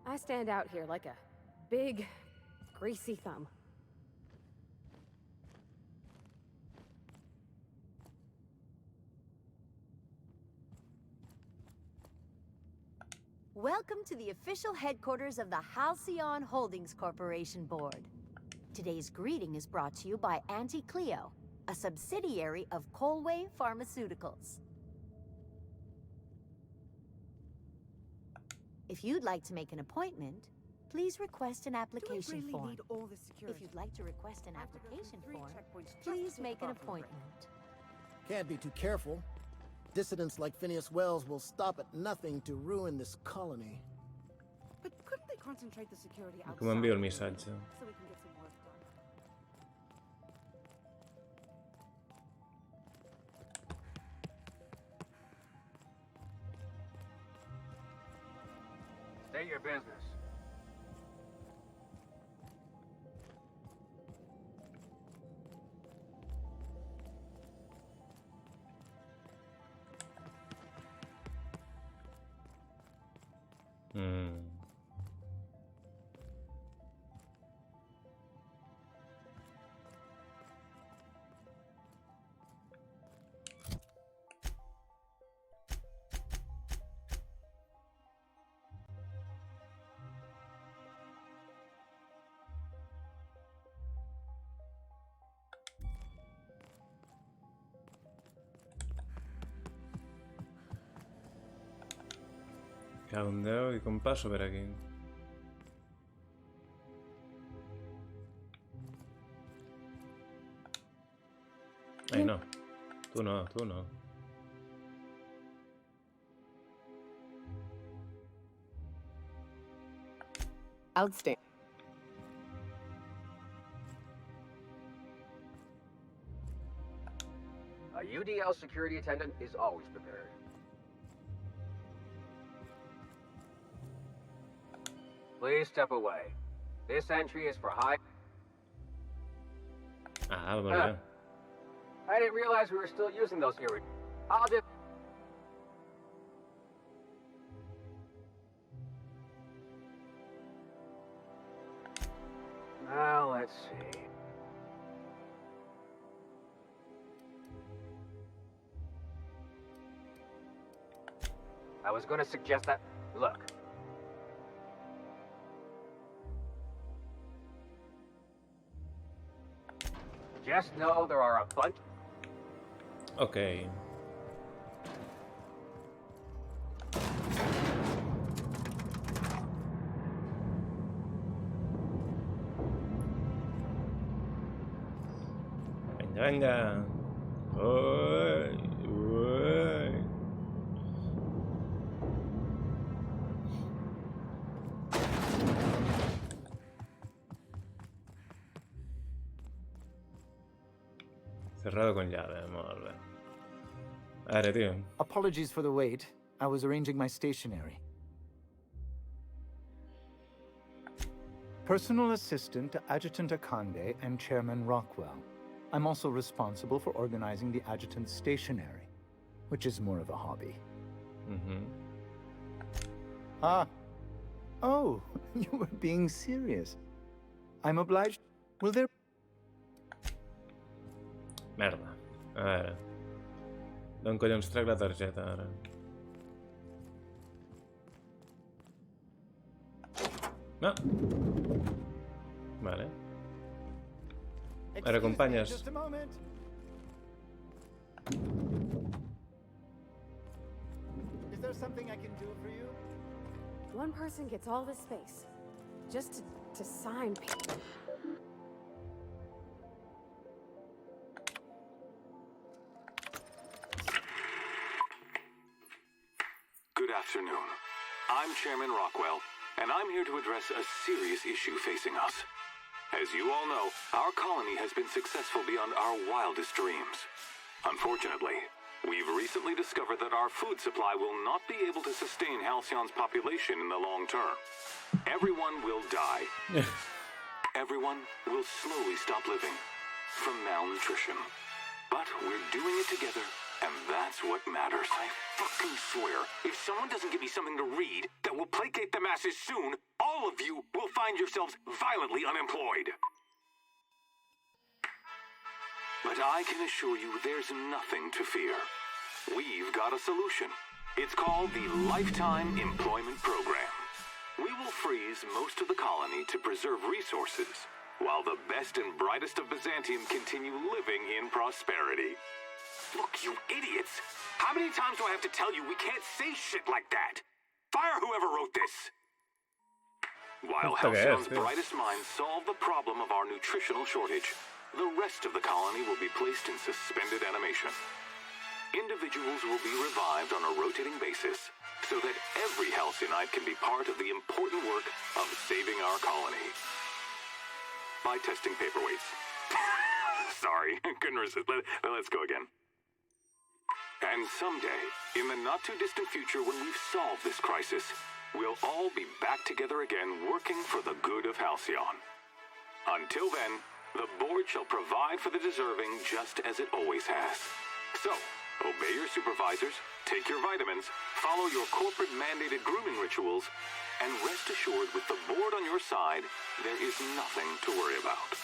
S16: I stand out here like a big, greasy thumb.
S20: Welcome to the official headquarters of the Halcyon Holdings Corporation Board. Today's greeting is brought to you by Auntie Cleo, a subsidiary of Colway Pharmaceuticals. If you'd like to make an appointment, please request an application form. If you'd like to request an application form, please make an appointment.
S21: Can't be too careful. Dissidents like Phineas Wells will stop at nothing to ruin this colony.
S4: But couldn't they concentrate the security outside?
S13: Com envio el missatge?
S4: So we can get some work done.
S2: State your business.
S13: Cago en Déu, i com passo per aquí? Ai, no. Tu no, tu no.
S3: Outstanding.
S2: A UDL security attendant is always prepared. Please step away. This entry is for high...
S13: Ah, molt bé.
S2: I didn't realize we were still using those here. I'll just... Now, let's see. I was going to suggest that... Look. Just know there are a bunch...
S13: Okay. Venga, venga. Uy, uy. Cerrado con llave, molt bé. A veure, tio.
S7: Apologies for the wait. I was arranging my stationery. Personal assistant to Adjutant Akande and Chairman Rockwell. I'm also responsible for organizing the adjutant's stationery, which is more of a hobby.
S13: Mm-hmm.
S7: Ah. Oh, you were being serious. I'm obliged. Will there...
S13: Merda. A veure. D'on collons trec la targeta, ara? No. Vale. Ara, acompanyes.
S7: Just a moment. Is there something I can do for you?
S16: One person gets all this space. Just to sign people.
S22: Good afternoon. I'm Chairman Rockwell, and I'm here to address a serious issue facing us. As you all know, our colony has been successful beyond our wildest dreams. Unfortunately, we've recently discovered that our food supply will not be able to sustain Halcyon's population in the long term. Everyone will die. Everyone will slowly stop living from malnutrition. But we're doing it together, and that's what matters. I fucking swear, if someone doesn't give me something to read that will placate the masses soon, all of you will find yourselves violently unemployed. But I can assure you there's nothing to fear. We've got a solution. It's called the Lifetime Employment Program. We will freeze most of the colony to preserve resources, while the best and brightest of Byzantium continue living in prosperity. Look, you idiots! How many times do I have to tell you we can't say shit like that? Fire whoever wrote this! While Halcyon's brightest minds solve the problem of our nutritional shortage, the rest of the colony will be placed in suspended animation. Individuals will be revived on a rotating basis, so that every Halcyonite can be part of the important work of saving our colony. By testing paperweights. Sorry, couldn't resist. Let's go again. And someday, in the not-too-distant future when we've solved this crisis, we'll all be back together again working for the good of Halcyon. Until then, the board shall provide for the deserving just as it always has. So, obey your supervisors, take your vitamins, follow your corporate-mandated grooming rituals, and rest assured with the board on your side, there is nothing to worry about.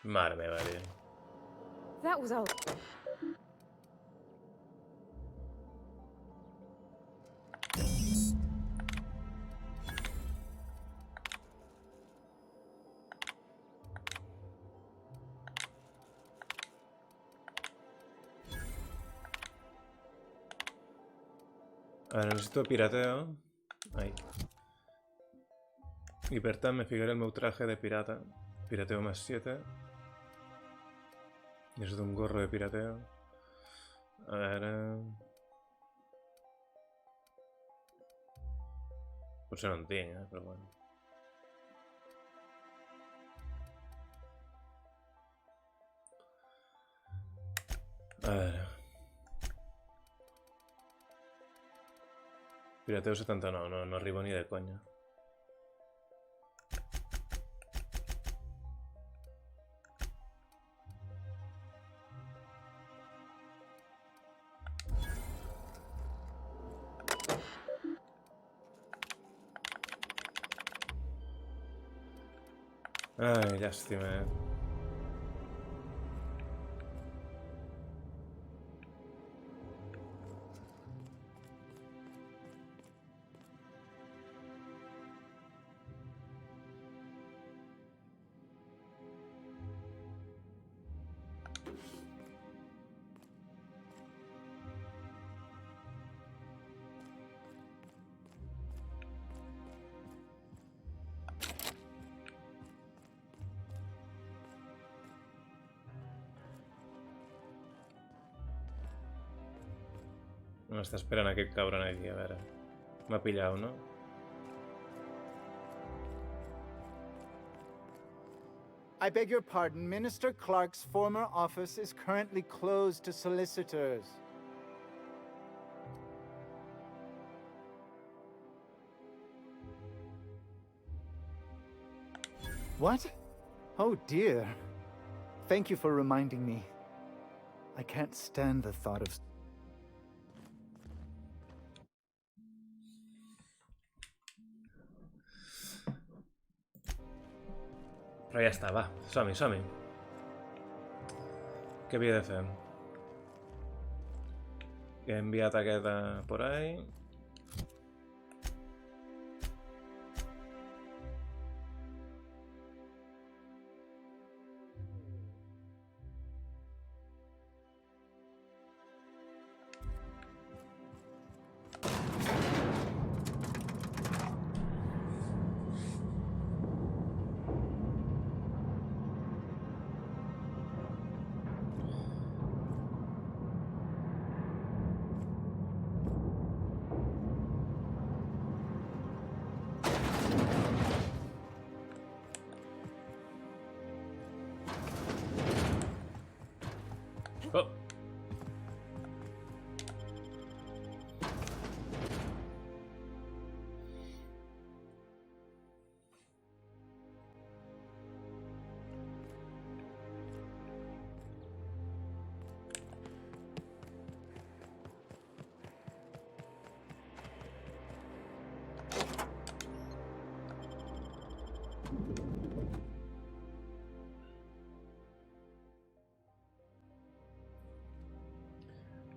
S13: Madre mía, vale.
S16: That was all.
S13: Ahora necesito pirateo. Ahí. I per tant me ficaré el meu traje de pirata. Pirateo más 7. Necesito un gorro de pirateo. A veure... Potser no en tinc, però bueno. A veure... Pirateo 79, no arribo ni de conya. Ai, llàstima, M'està esperant aquest cabron aquí, a veure. M'ha pillat, no?
S7: I beg your pardon. Minister Clark's former office is currently closed to solicitors. What? Oh dear. Thank you for reminding me. I can't stand the thought of...
S13: Però ja està, va, som-hi, som-hi. Què havia de fer? He enviat aquesta por ahí. Oh.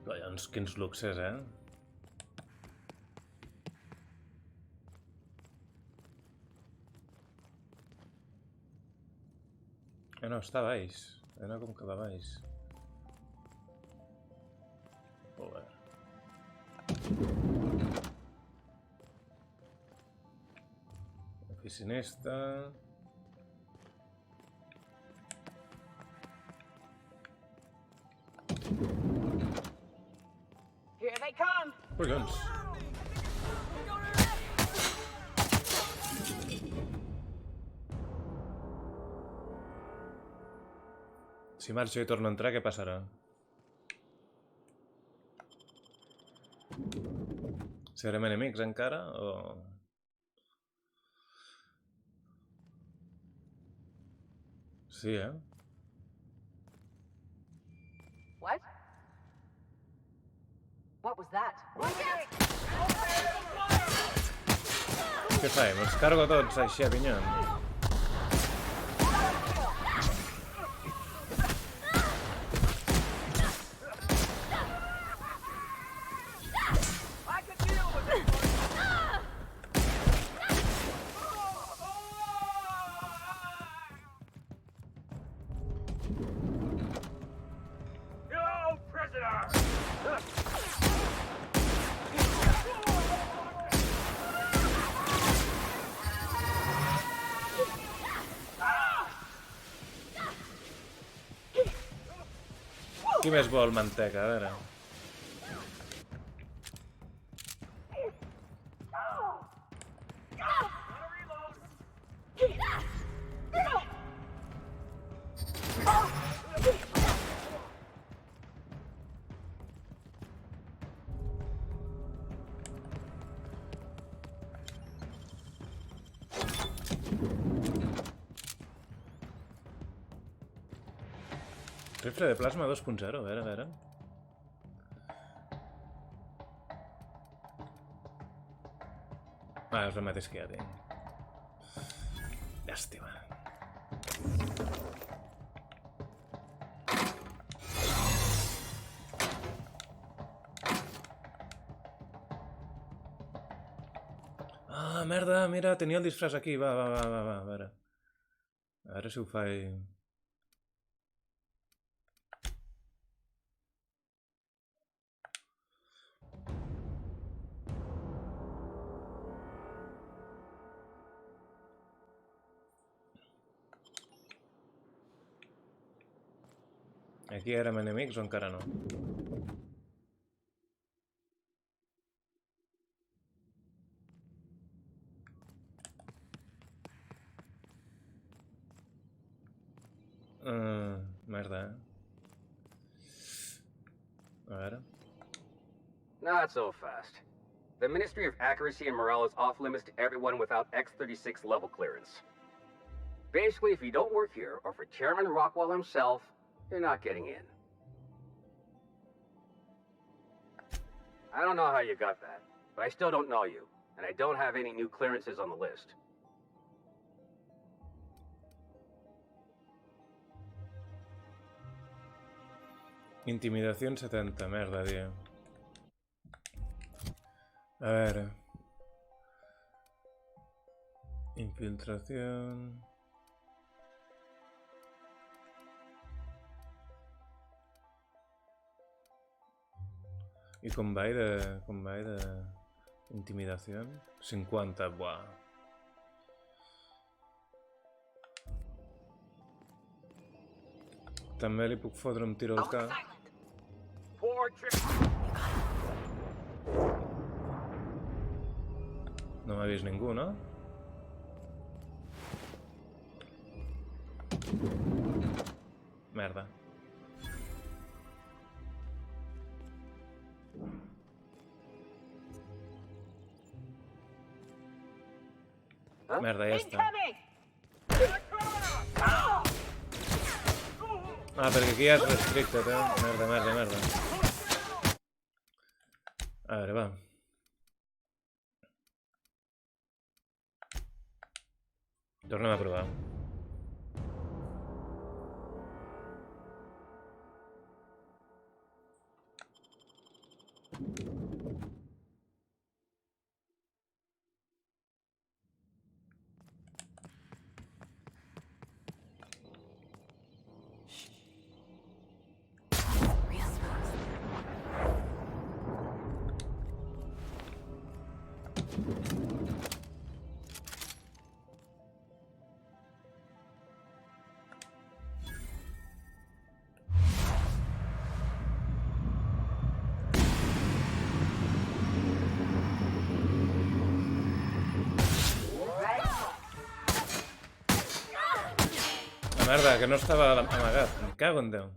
S13: Collons, quins luxes, No, està a baix. Era com que va a baix. Joder. Oficinista...
S11: Here they come.
S13: Collons. Si marxo i torno a entrar, què passarà? Serem enemics encara, o...? Sí,
S11: What? What was that?
S13: Què faig? Els cargo tots així a pinyons? Qui més vol manteca? A veure... Rifle de plasma 2.0, a veure... Ah, és el mateix que ja tinc. Llàstima. Ah, merda, mira, tenia el disfraç aquí. Va, a veure. A veure si ho faig... Aquí érem enemics o encara no? Merda, A ver.
S2: Not so fast. The Ministry of Accuracy and Morale is off limits to everyone without X-36 level clearance. Basically, if you don't work here, or for Chairman Rockwell himself, you're not getting in. I don't know how you got that, but I still don't know you, and I don't have any new clearances on the list.
S13: Intimidación 70, merda, tío. A ver. Infiltración. I com va de intimidació? 50, buah. També li puc fotre un tiro al cap. No m'ha vist ningú, no? Merda. Merda, ja està. Ah, perquè aquí ja és restricted, Merda, merda, merda. A veure, va. Tornem a provar. Merda, que no estava amagat. Em cago en Déu.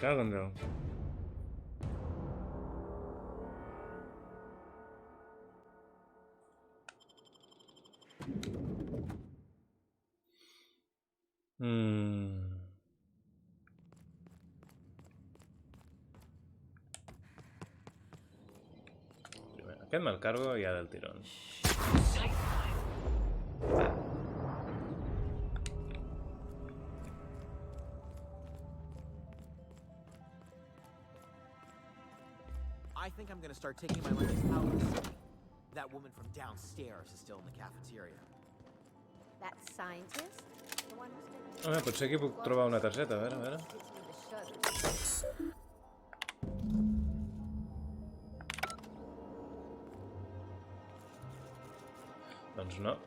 S13: Cago en Déu. Aquest me'l cargo ja del tirón.
S12: I think I'm gonna start taking my lunches out of the city. That woman from downstairs is still in the cafeteria.
S20: That scientist? The one who's been...
S13: Home, potser aquí puc trobar una targeta, a veure. Doncs no.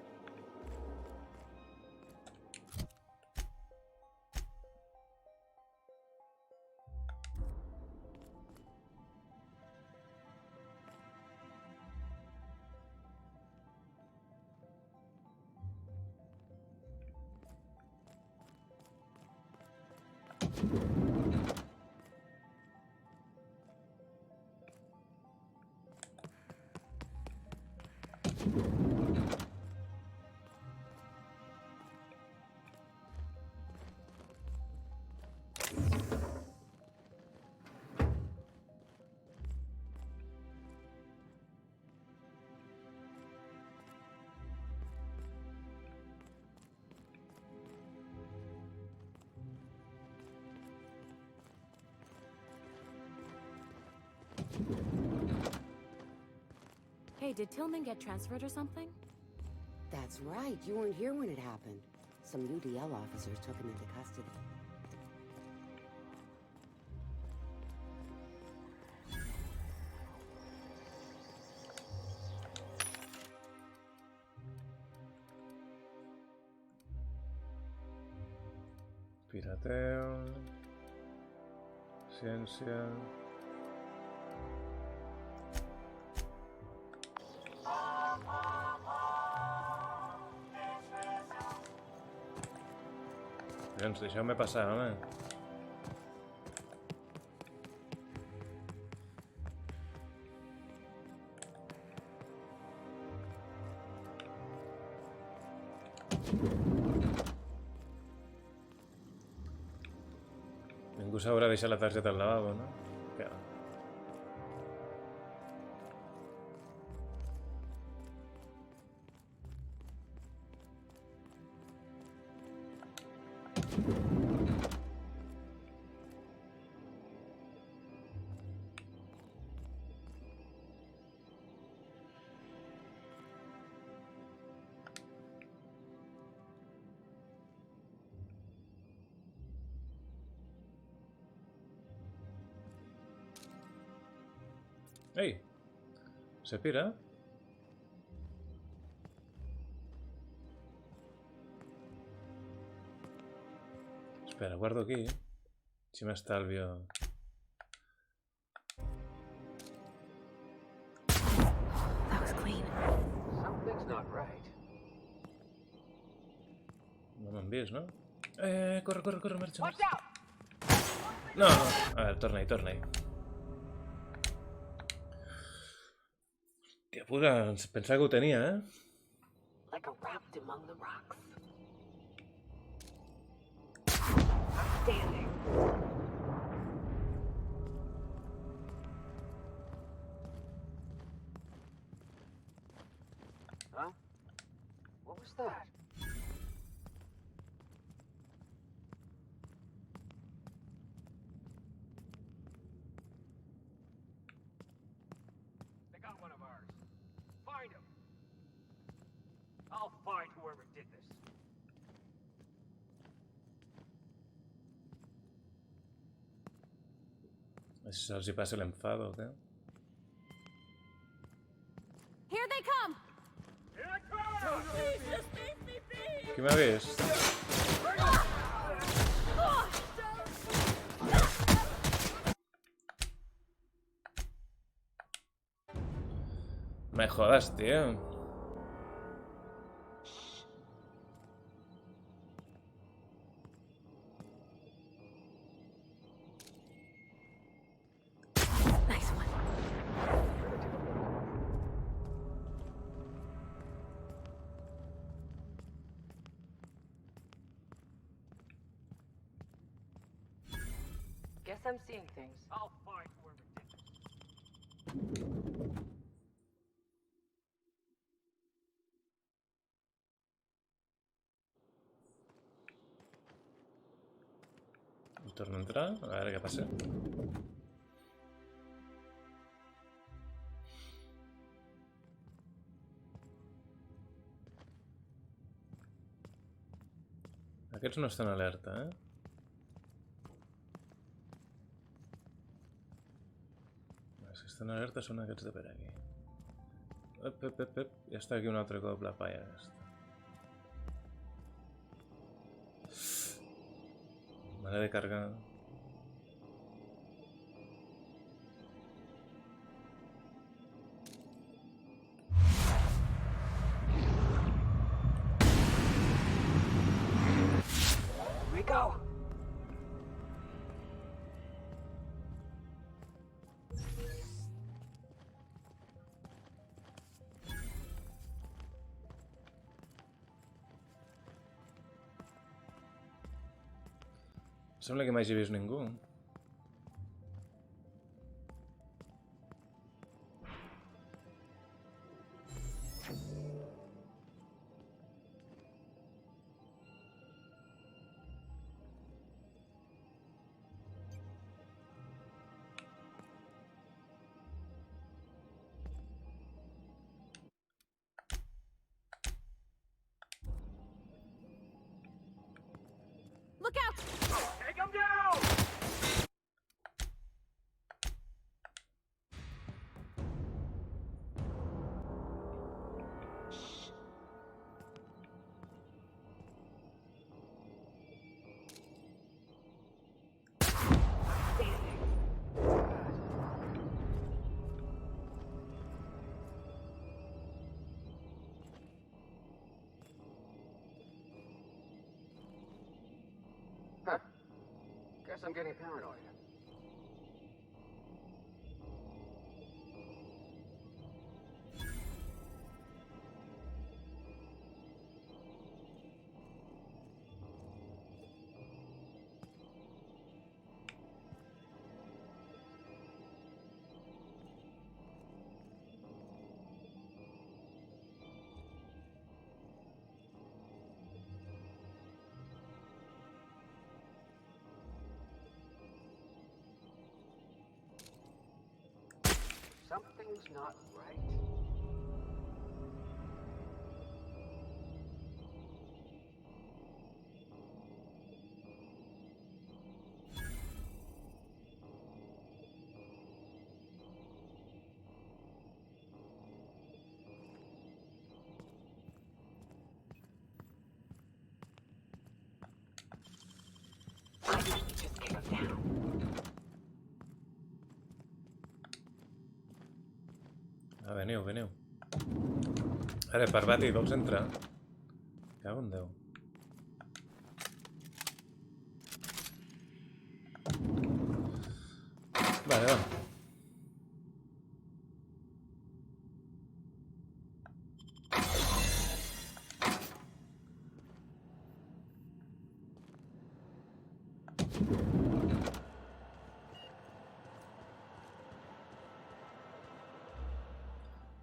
S16: Hey, did Tillman get transferred or something?
S9: That's right. You weren't here when it happened. Some UDL officers took him into custody.
S13: Pirateo. Ciencia. Collons, deixeu-me passar, home. Ningú s'haurà deixat la targeta al lavabo, no? Què va? Ei! Se pira? Espera, guardo aquí. Si m'estalvio...
S16: That was clean.
S2: Something's not right.
S13: No m'han vist, no? Corre, corre, corre, marxa.
S11: Watch out!
S13: No! A veure, torna-hi, torna-hi. Hòstia puta, pensava que ho tenia,
S11: Like a raft among the rocks. Outstanding.
S2: Huh? What was that? They got one of ours. Find him. I'll find whoever did this.
S13: A si se'ls hi passa l'enfado o què?
S4: Here they come!
S13: Qui m'ha vist? Me jodas, tío.
S16: Nice one.
S11: Guess I'm seeing things.
S2: I'll find whoever did this.
S13: Torno a entrar, a veure què passa. Aquests no estan alerta, Els que estan alerta són aquests de per aquí. Ja està aquí un altre cop la palla aquesta. Me l'he de carregar.
S2: Here we go.
S13: Sembla que m'hagi vist ningú.
S4: Look out!
S2: Take him down! guess I'm getting paranoid. Something's not right.
S11: I usually just kick him down.
S13: Veniu, veniu. Ara, Parvati, vols entrar? Cago en Déu. Vale, va.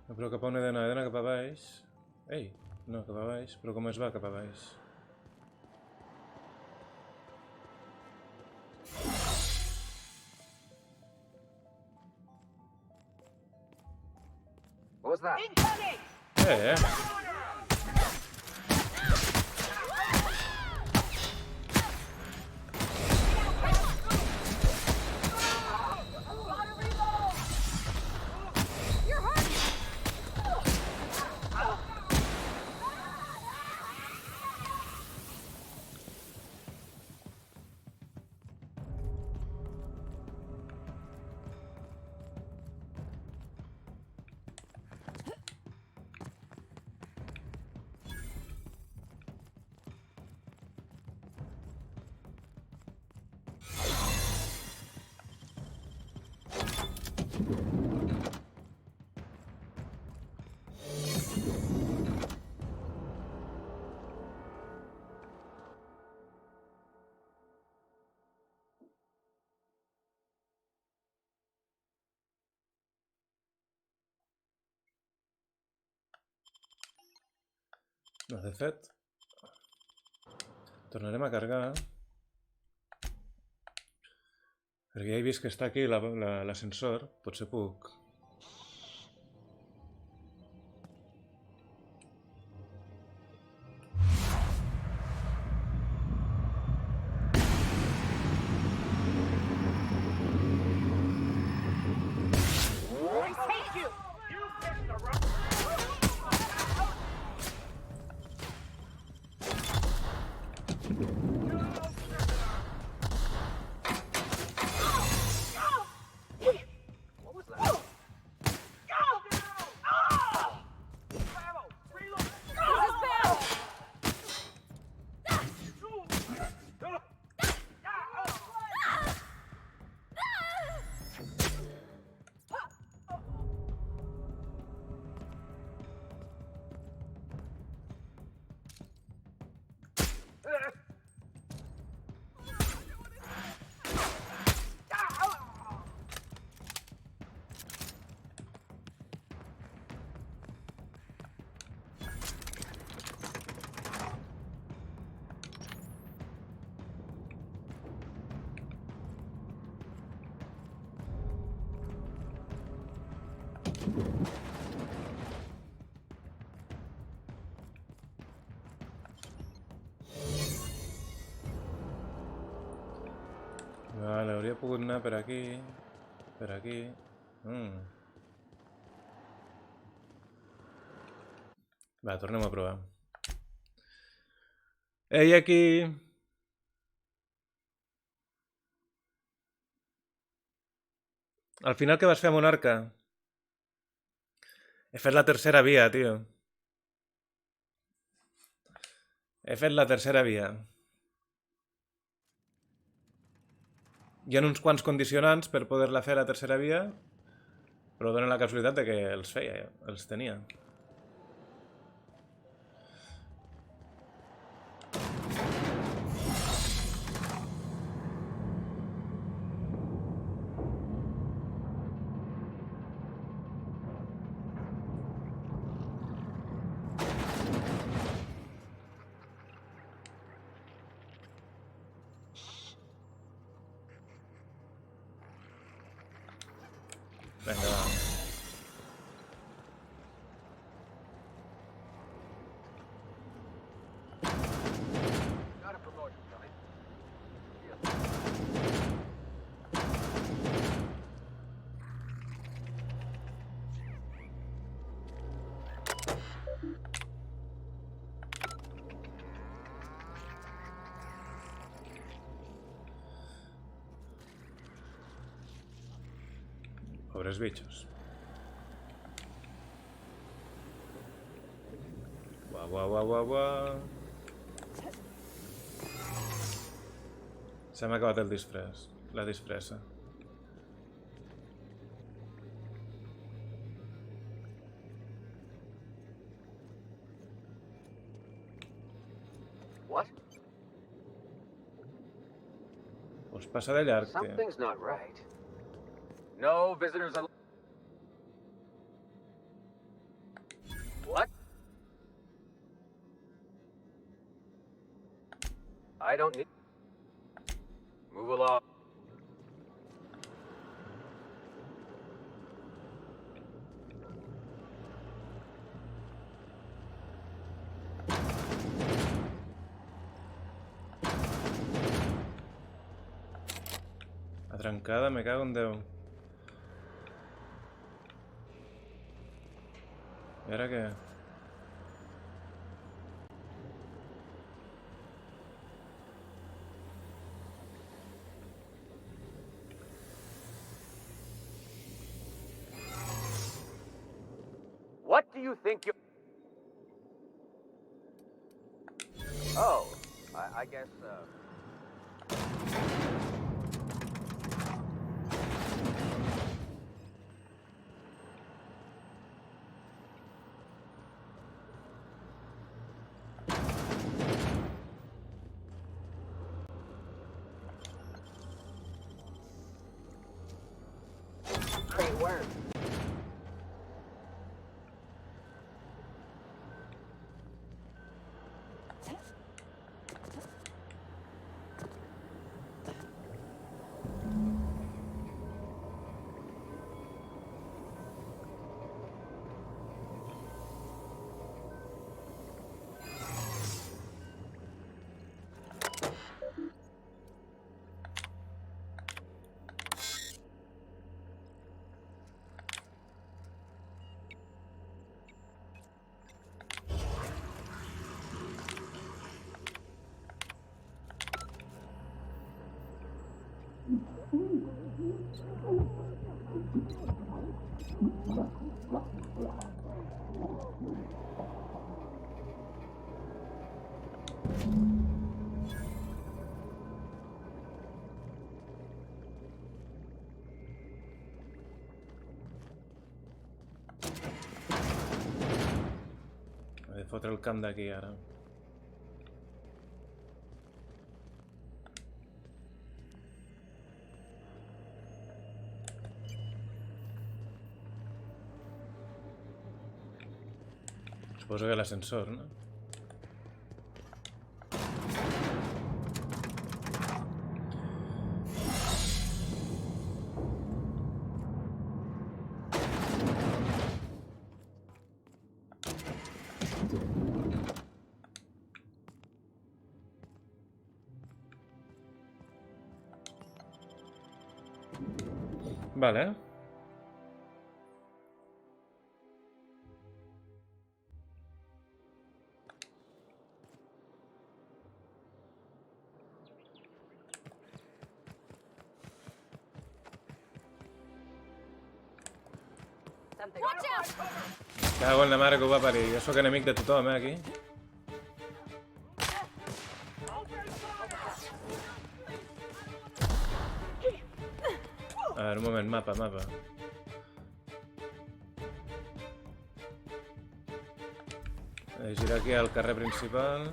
S13: No, però cap a on he d'anar? He d'anar cap a baix. Ei, no, cap a baix. Però com es va cap a baix?
S2: What was that?
S13: No, de fet, tornarem a cargar. Perquè ja he vist que està aquí l'ascensor. Potser puc... Vale, hauria pogut anar per aquí. Per aquí. Va, tornem a provar. Ei, aquí! Al final, què vas fer, monarca? He fet la tercera via, tio. He fet la tercera via. Hi ha uns quants condicionants per poder-la fer a la tercera via, però dona la casualitat de que els feia, els tenia. Vinga, va. Pobres bichos. Se m'ha acabat el disfress, la disfressa.
S2: What?
S13: Pues passa de llarg, tio.
S2: Something's not right. No visitors allowed. What? I don't need. Move along.
S13: La trencada, me cago en Déu. I ara què?
S2: What do you think you... Oh, I guess, Great work.
S13: He de fotre el camp d'aquí ara. Suposo que l'ascensor, no? Vale. Cago en la mare que ho va parir. Jo sóc enemic de tothom, aquí. A ver, un moment, mapa. Girar aquí al carrer principal.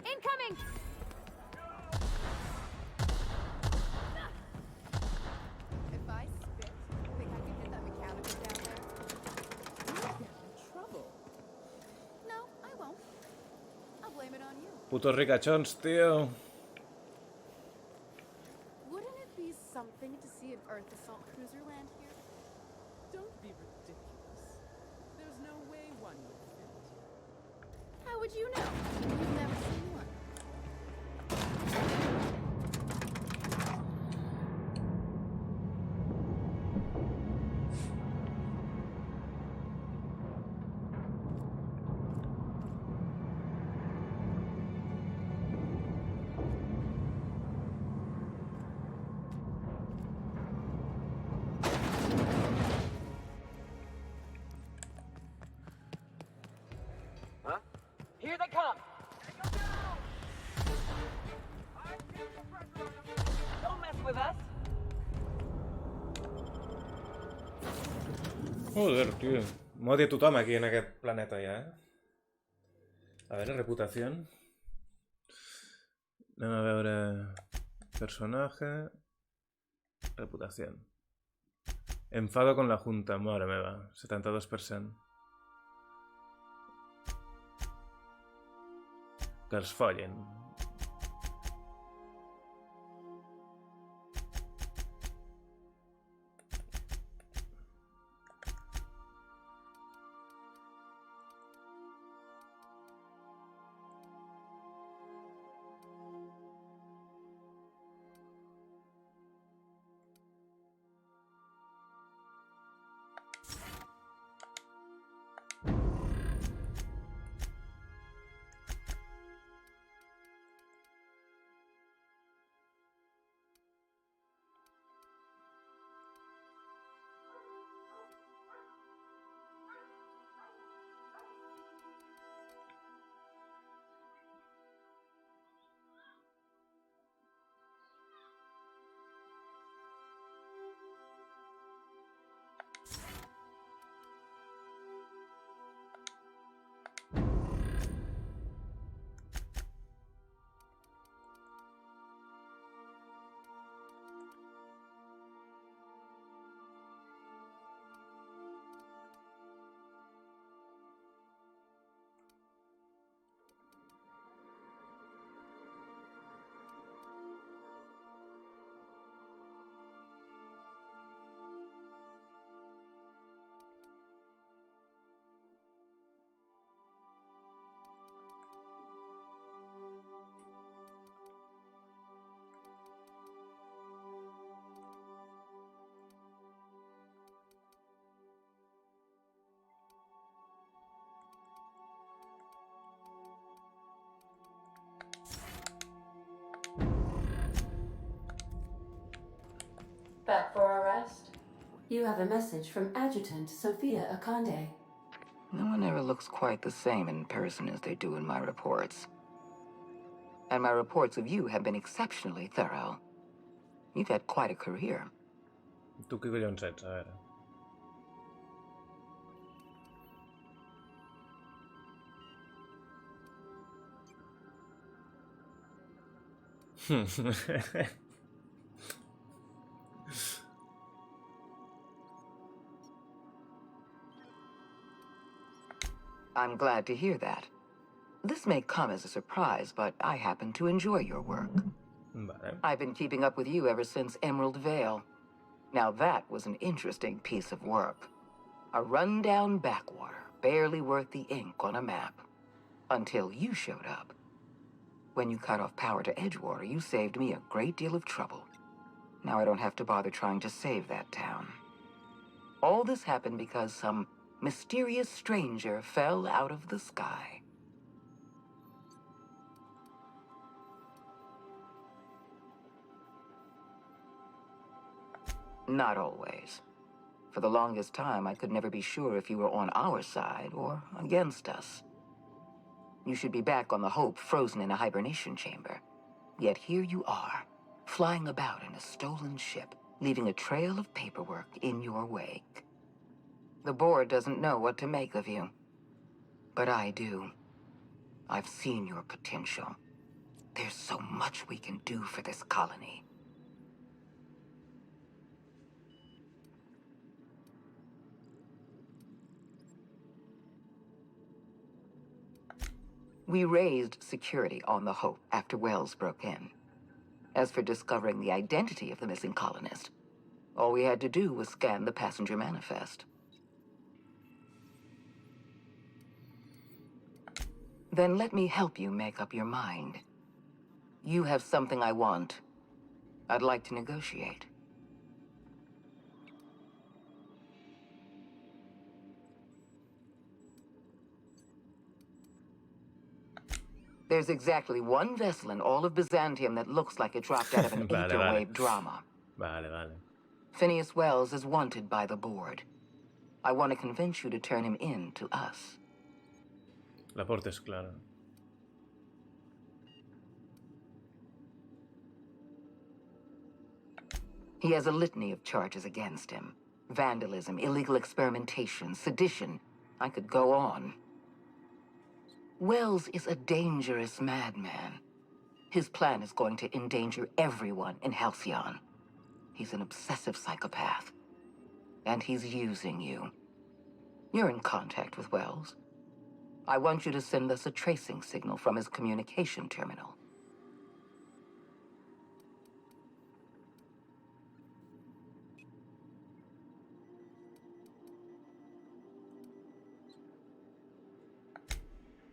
S20: Incoming!
S4: If I spit, think I can hit that mechanical down there? You'll get in trouble. No, I won't. I'll blame it on you.
S13: Putos ricachons, tío.
S4: Wouldn't it be something to see an Earth assault cruiser land here?
S14: Don't be ridiculous. There's no way one would fit.
S4: How would you know? You've never seen one.
S11: Here they come! Don't mess with us!
S13: Joder, tio. M'odia tothom aquí en aquest planeta ja, A veure, reputació. Anem a veure... Personaje... Reputació. Enfado con la Junta, mare meva. 72%. Que els follen.
S1: Back for arrest? You have a message from Adjutant Sophia Akande.
S10: No one ever looks quite the same in person as they do in my reports. And my reports of you have been exceptionally thorough. You've had quite a career.
S13: Tu què collons ets, a veure.
S10: I'm glad to hear that. This may come as a surprise, but I happen to enjoy your work.
S13: Vale.
S10: I've been keeping up with you ever since Emerald Vale. Now that was an interesting piece of work. A rundown backwater, barely worth the ink on a map. Until you showed up. When you cut off power to Edgewater, you saved me a great deal of trouble. Now I don't have to bother trying to save that town. All this happened because some mysterious stranger fell out of the sky. Not always. For the longest time, I could never be sure if you were on our side or against us. You should be back on the Hope, frozen in a hibernation chamber. Yet here you are, flying about in a stolen ship, leaving a trail of paperwork in your wake. The board doesn't know what to make of you. But I do. I've seen your potential. There's so much we can do for this colony. We raised security on the Hope after Wells broke in. As for discovering the identity of the missing colonist, all we had to do was scan the passenger manifest. Then let me help you make up your mind. You have something I want. I'd like to negotiate. There's exactly one vessel in all of Byzantium that looks like it dropped out of an Aetherwave drama.
S13: Vale.
S10: Phineas Wells is wanted by the board. I want to convince you to turn him in to us.
S13: La porta es clara.
S10: He has a litany of charges against him. Vandalism, illegal experimentation, sedition. I could go on. Wells is a dangerous madman. His plan is going to endanger everyone in Halcyon. He's an obsessive psychopath. And he's using you. You're in contact with Wells. I want you to send us a tracing signal from his communication terminal.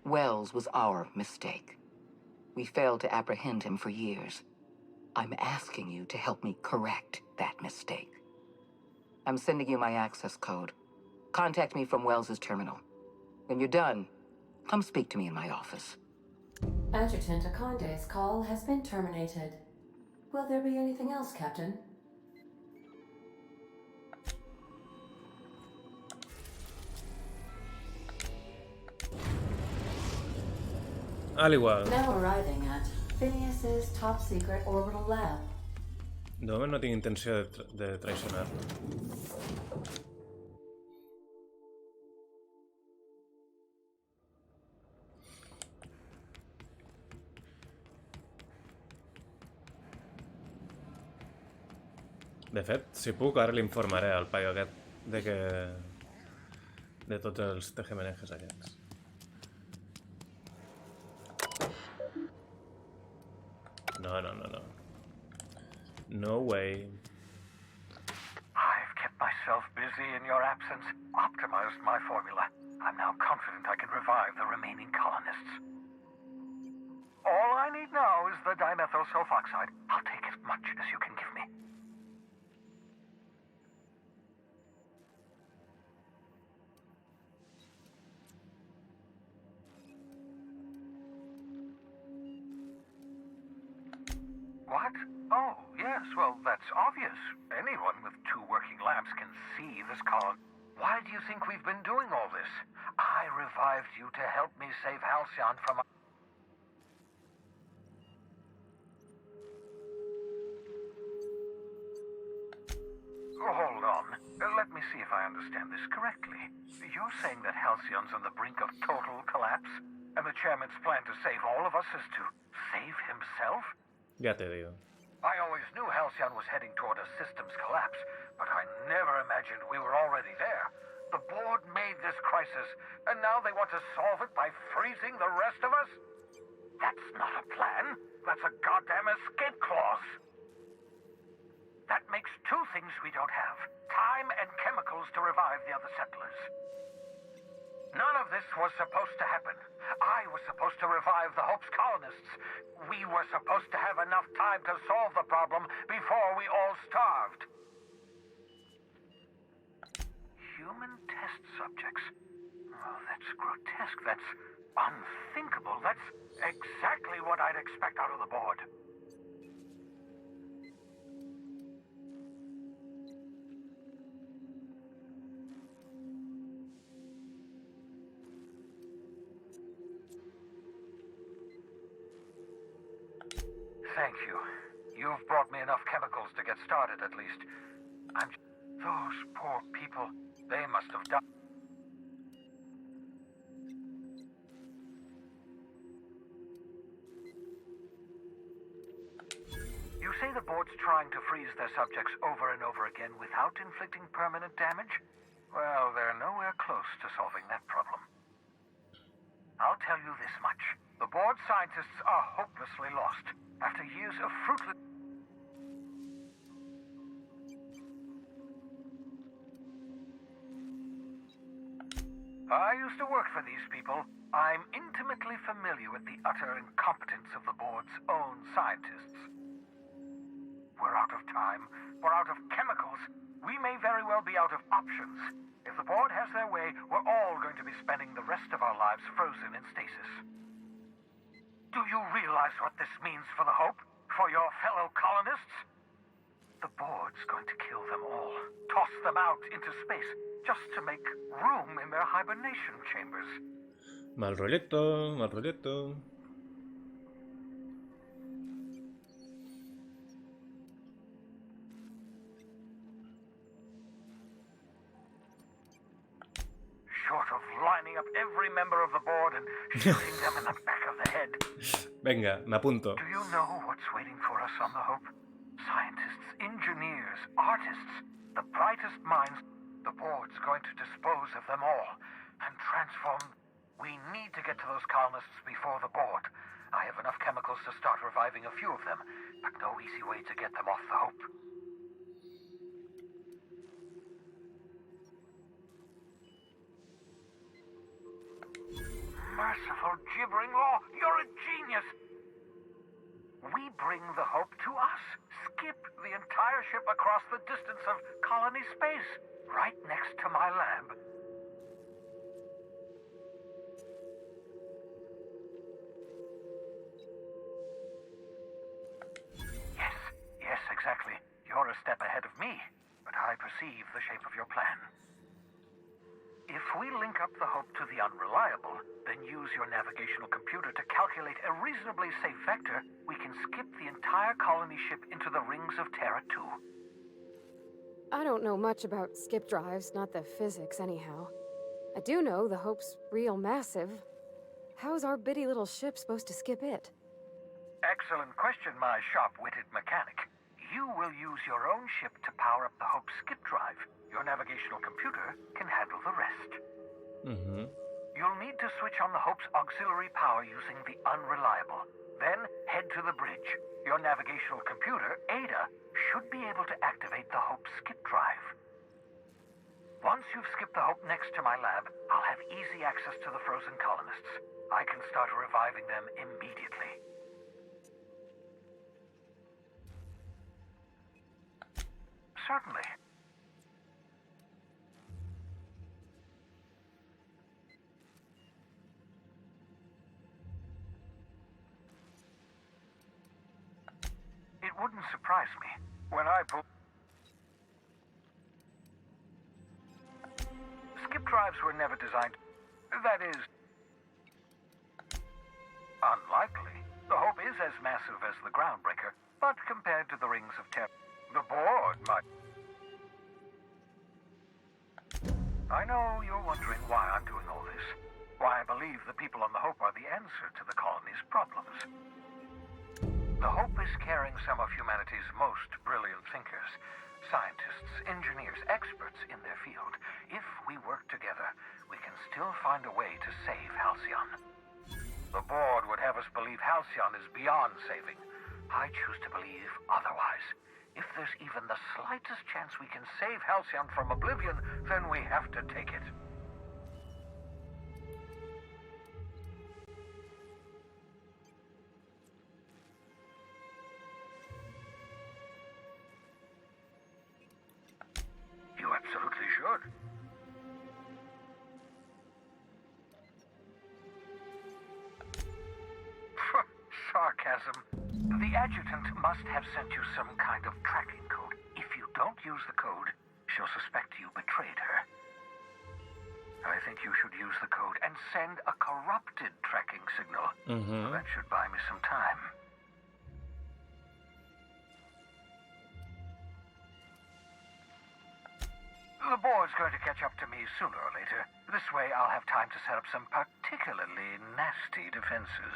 S10: Wells was our mistake. We failed to apprehend him for years. I'm asking you to help me correct that mistake. I'm sending you my access code. Contact me from Wells's terminal. When you're done, come speak to me in my office.
S1: Adjutant Akonde's call has been terminated. Will there be anything else, Captain?
S13: Al igual.
S1: Now arriving at Phineas's top secret orbital lab.
S13: De moment no tinc intenció de traicionar-lo. De fet, si puc, ara l'informaré al paio aquest de que... de tots els tejemenejes aquests. No. No way.
S17: I've kept myself busy in your absence, optimized my formula. I'm now confident I can revive the remaining colonists. All I need now is the dimethyl sulfoxide. I'll take as much as you can give me. What? Oh, yes, well, that's obvious. Anyone with 2 working labs can see this colony. Why do you think we've been doing all this? I revived you to help me save Halcyon from a... Hold on. Let me see if I understand this correctly. You're saying that Halcyon's on the brink of total collapse, and the chairman's plan to save all of us is to save himself?
S13: Ya te digo.
S17: I always knew Halcyon was heading toward a systems collapse, but I never imagined we were already there. The board made this crisis, and now they want to solve it by freezing the rest of us? That's not a plan. That's a goddamn escape clause. That makes 2 things we don't have. Time and chemicals to revive the other settlers. None of this was supposed to happen. I was supposed to revive the Hope's colonists. We were supposed to have enough time to solve the problem before we all starved. Human test subjects. Oh, that's grotesque. That's unthinkable. That's exactly what I'd expect out of the board. Thank you. You've brought me enough chemicals to get started, at least. Those poor people. They must have died. You say the board's trying to freeze their subjects over and over again without inflicting permanent damage? Well, they're nowhere close to solving that problem. I'll tell you this much. The board scientists are hopelessly lost. After years of fruitless... I used to work for these people. I'm intimately familiar with the utter incompetence of the board's own scientists. We're out of time. We're out of chemicals. We may very well be out of options. If the board has their way, we're all going to be spending the rest of our lives frozen in stasis. Do you realize what this means for the Hope? For your fellow colonists? The board's going to kill them all. Toss them out into space, just to make room in their hibernation chambers.
S13: Mal rollito, mal rollito.
S17: Short of lining up every member of the board and shooting them in the back of the head.
S13: Venga, me apunto.
S17: Do you know what's waiting for us on the Hope? Scientists, engineers, artists, the brightest minds. The board's going to dispose of them all and transform. We need to get to those colonists before the board. I have enough chemicals to start reviving a few of them, but no easy way to get them off the Hope. Merciful gibbering law, you're a genius! We bring the Hope to us. Skip the entire ship across the distance of colony space, right next to my lab. Yes, exactly. You're a step ahead of me, but I perceive the shape of your plan. If we link up the Hope to the Unreliable, then use your navigational computer to calculate a reasonably safe vector, we can skip the entire colony ship into the rings of Terra 2.
S16: I don't know much about skip drives, not the physics anyhow. I do know the Hope's real massive. How's our bitty little ship supposed to skip it?
S17: Excellent question, my sharp-witted mechanic. You will use your own ship to power up the Hope's skip drive. Your navigational computer can handle the rest. You'll need to switch on the Hope's auxiliary power using the Unreliable. Then head to the bridge. Your navigational computer, Ada, should be able to activate the Hope's skip drive. Once you've skipped the Hope next to my lab, I'll have easy access to the frozen colonists. I can start reviving them immediately. Certainly. It wouldn't surprise me when I pull... Skip drives were never designed... That is... unlikely. The Hope is as massive as the Groundbreaker, but compared to the Rings of Terra, the board might... I know you're wondering why I'm doing all this. Why I believe the people on the Hope are the answer to the colony's problems. The Hope is carrying some of humanity's most brilliant thinkers. Scientists, engineers, experts in their field. If we work together, we can still find a way to save Halcyon. The board would have us believe Halcyon is beyond saving. I choose to believe otherwise. If there's even the slightest chance we can save Halcyon from oblivion, then we have to take it. You absolutely should. Sarcasm. The adjutant must have sent you some kind of tracking code. If you don't use the code, she'll suspect you betrayed her. I think you should use the code and send a corrupted tracking signal. That should buy me some time. The board's going to catch up to me sooner or later. This way I'll have time to set up some particularly nasty defenses.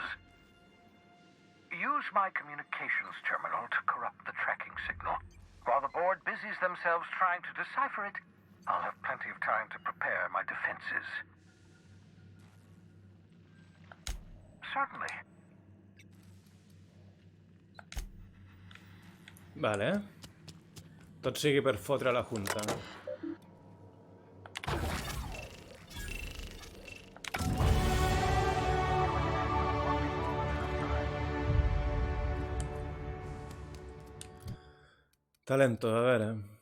S17: Use my communications terminal to corrupt the tracking signal. While the board busies themselves trying to decipher it, I'll have plenty of time to prepare my defenses. Certainly.
S13: Vale. Tot sigui per fotre la Junta. Talento, a veure.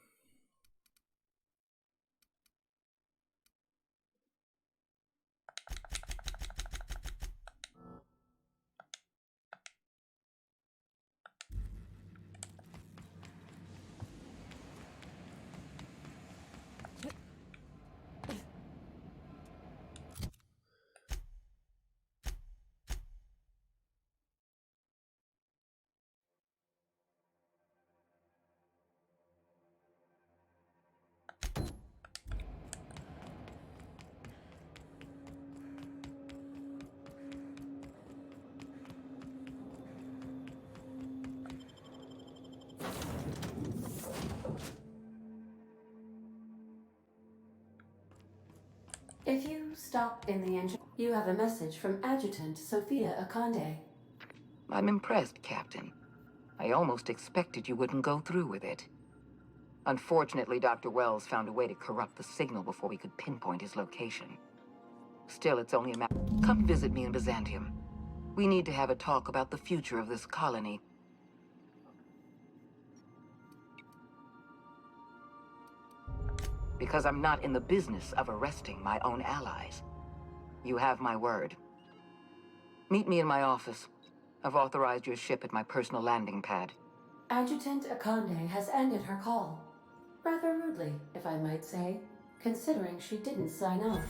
S1: If you stop in the engine, you have a message from Adjutant Sophia Akande.
S10: I'm impressed, Captain. I almost expected you wouldn't go through with it. Unfortunately, Dr. Wells found a way to corrupt the signal before we could pinpoint his location. Still, it's only a matter. Come visit me in Byzantium. We need to have a talk about the future of this colony. Because I'm not in the business of arresting my own allies. You have my word. Meet me in my office. I've authorized your ship at my personal landing pad.
S1: Adjutant Akande has ended her call. Rather rudely, if I might say, considering she didn't sign off.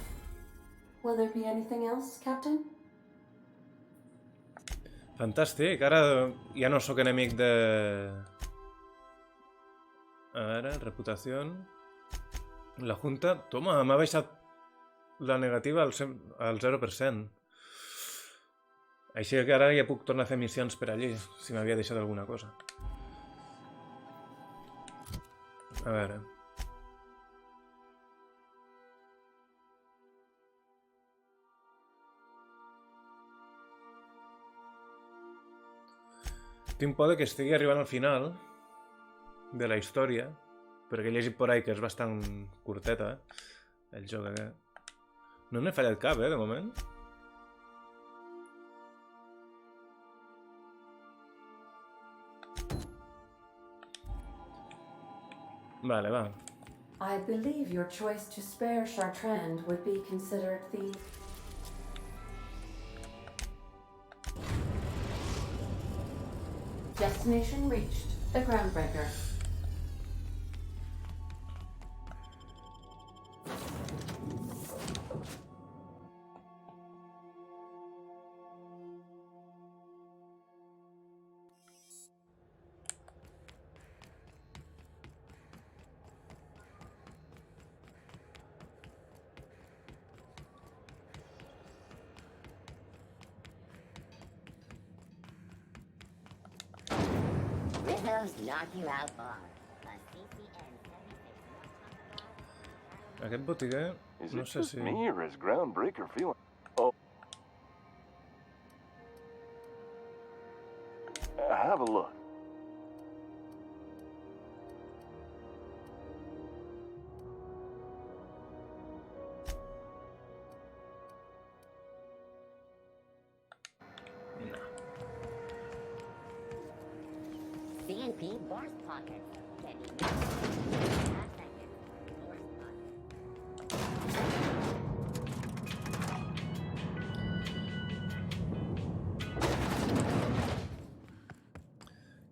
S1: Will there be anything else, Captain?
S13: Fantàstic, ara ja no sóc enemic de... A veure, reputació... La Junta... Toma, m'ha baixat la negativa al 0%. Així que ara ja puc tornar a fer missions per allí, si m'havia deixat alguna cosa. A veure... Tinc por que estigui arribant al final de la història, perquè he llegit por ahí que és bastant curteta, el joc aquest. No n'he fallat cap, de moment. Vale, va.
S1: I believe your choice to spare Chartrand would be considered the... Destination reached. The Groundbreaker.
S6: Knock you out bar.
S13: Aquest botiguer, no sé si...
S18: Me or is Groundbreaker feeling? Oh. Have a look.
S6: CNP Boris Pocket.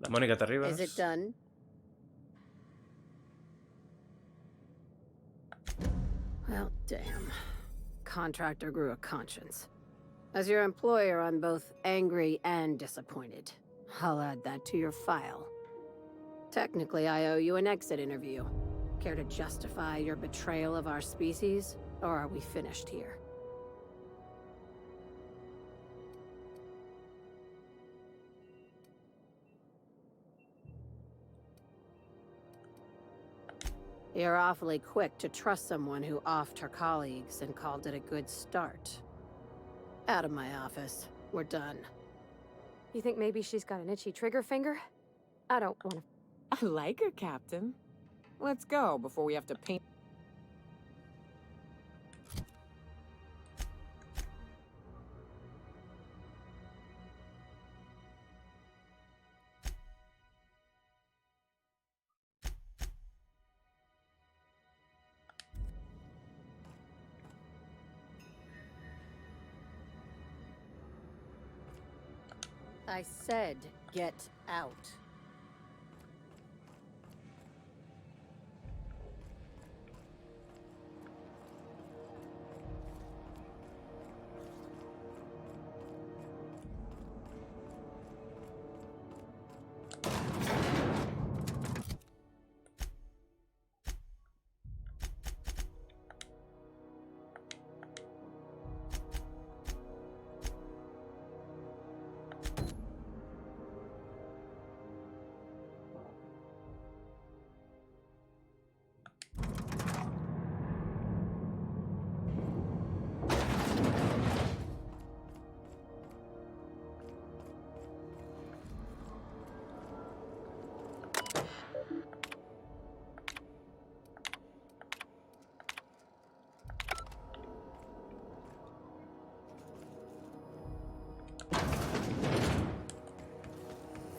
S13: La Mònica t'arriba.
S16: Is it done? Well, damn. Contractor grew a conscience. As your employer, I'm both angry and disappointed. I'll add that to your file. Technically, I owe you an exit interview.
S8: Care to justify your betrayal of our species, or are we finished here? You're awfully quick to trust someone who offed her colleagues and called it a good start. Out of my office. We're done.
S16: You think maybe she's got an itchy trigger finger? I don't want to...
S3: I like her, Captain. Let's go before we have to paint...
S8: I said, get out.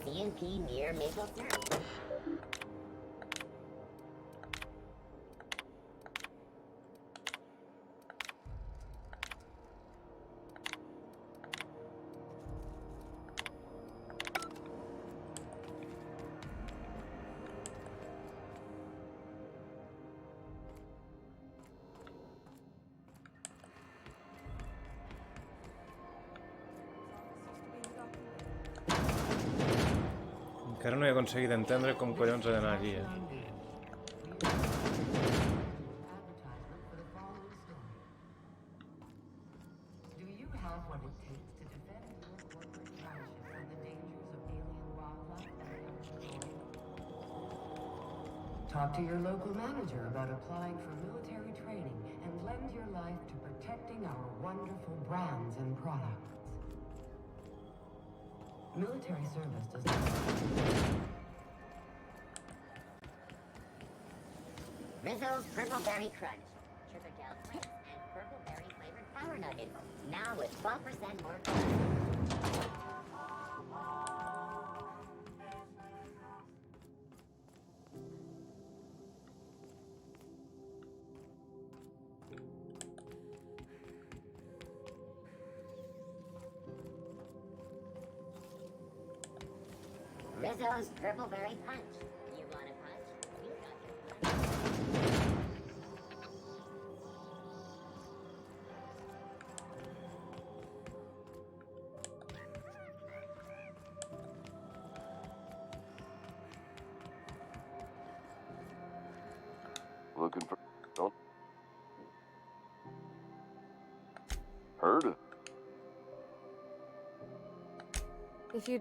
S6: CNP near Maple Syrup.
S13: Encara no he aconseguit entendre com collons he d'anar allí,
S10: Do you have what it takes to defend your corporate township from the dangers of alien wildlife and the unemployed? Talk to your local manager about applying for military training and lend your life to protecting our wonderful brands and products. Military service does not...
S6: Rizzo's Purple Berry Crunch. Sugar gel flakes and purple berry flavored power nuggets. Now with 12% more carbs. Rizzo's Purple Berry Punch. You want a punch? We got your punch.
S18: Looking for... Don't... Heard it.
S16: If you...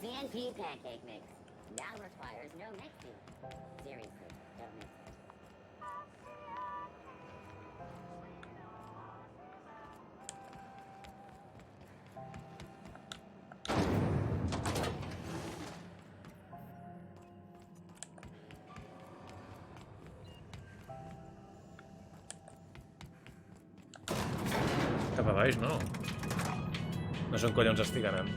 S6: CNP pancake mix. Now requires no mixing. Seriously, don't mix it.
S13: Cap a baix, no? No sé on collons estic anant.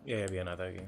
S13: Ja hi havia anat aquí.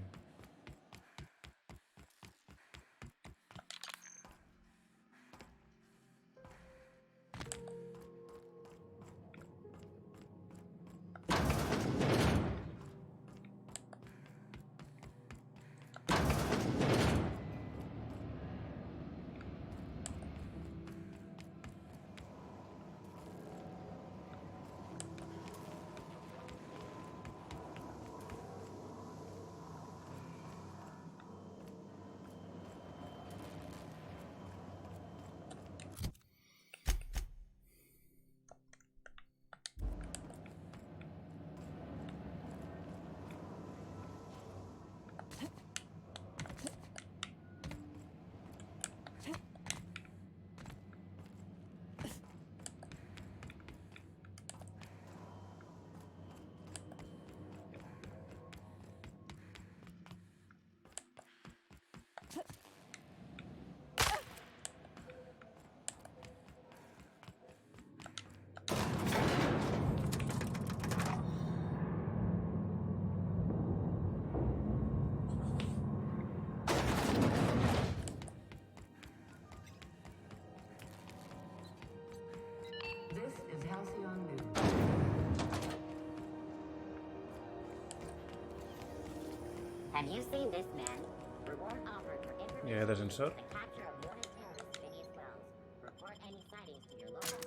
S10: This is Halcyon News.
S6: Have you seen this man? Reward offered for information.
S13: Ja, dat is een soort.
S6: The capture of wanted terrorist Phineas Wells. Report any sightings to your local.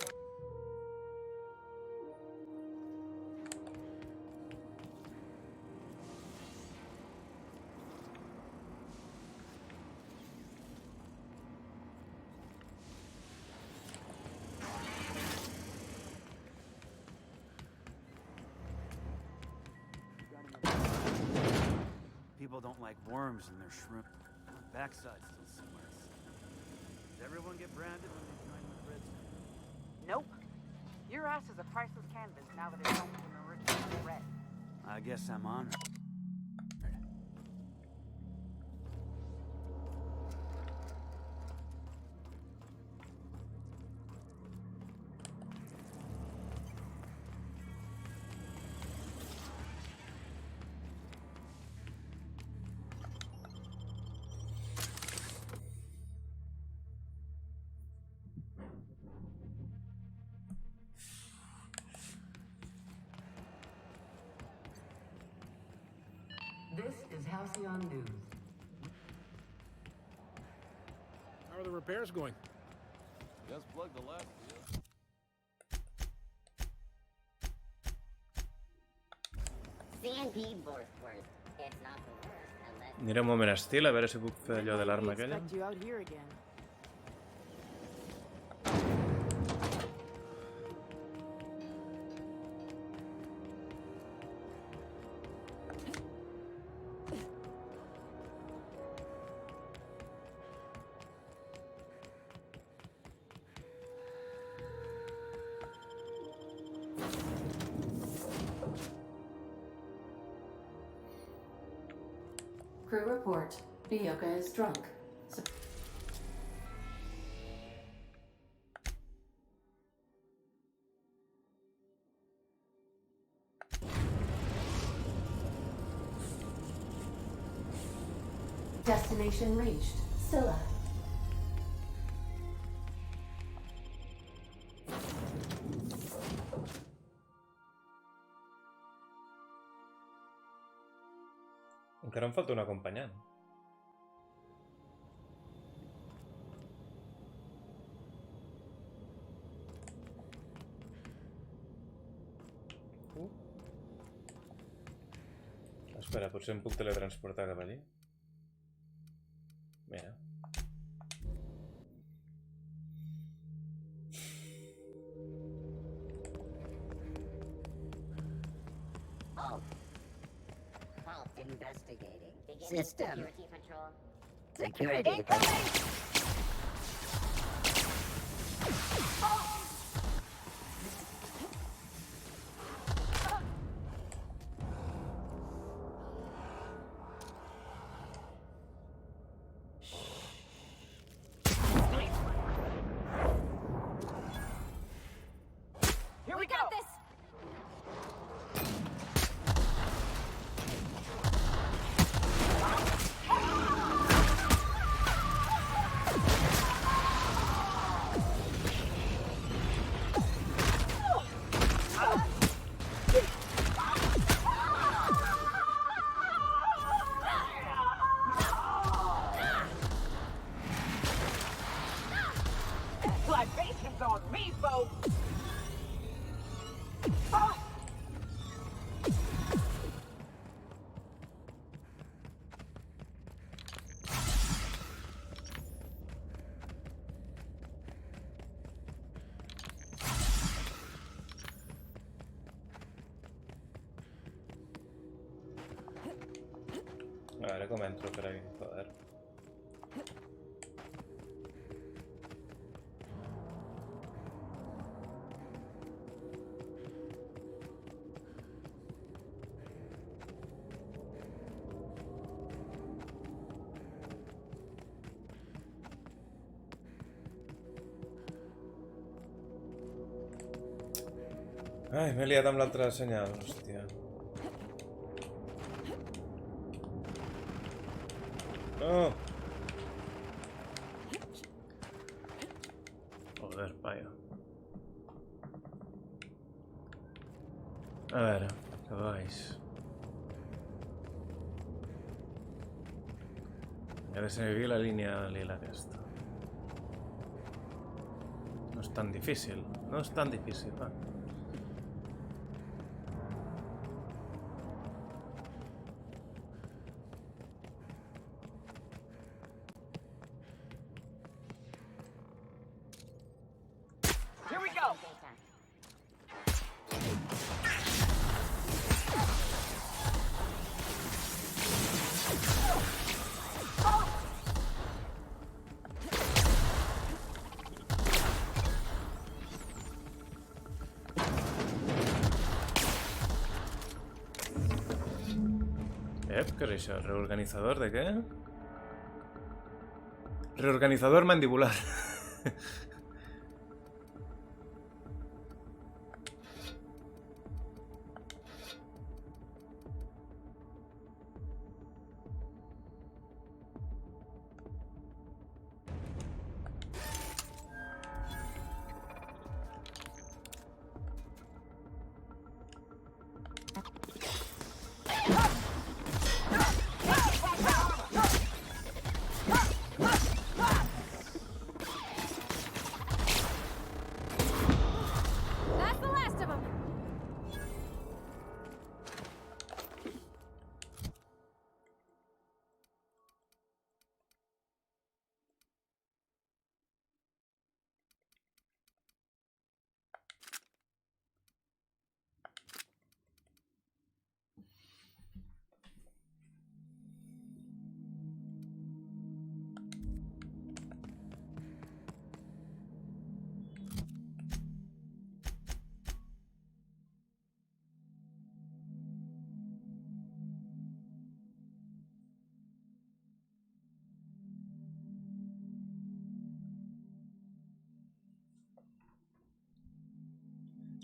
S15: People don't like worms in their shroom. Backside's still somewhere. Does everyone get branded when they join the Reds?
S11: Nope. Your ass is a priceless canvas now that it's home to an original red.
S15: I guess I'm honored.
S10: This is Halcyon News.
S14: How are the repairs going?
S18: Just plug the last.
S6: CNP Borthworth. It's not the worst unless.
S13: Aniré un moment a estil a veure si puc fer allò de l'arma aquella.
S4: Expect you out here again.
S1: Crew report. Bioka is drunk. Destination reached. Scylla.
S13: Encara em falta un acompanyant. Espera, potser em puc teletransportar cap allí? Mira.
S6: Investigating.
S9: System.
S6: Security patrol.
S9: Security.
S11: Here we go!
S4: Got this!
S10: Libations on me, folks!
S13: A veure com entro per aquí, joder. Ai, m'he liat amb l'altre senyal, hòstia. No! Joder, paio. A veure, que vais. He de seguir la línia lila aquesta. No és tan difícil, no és tan difícil, va.
S10: Here we go!
S13: ¿Qué es eso? ¿Reorganizador de qué? Reorganizador mandibular.
S16: That's the last of them.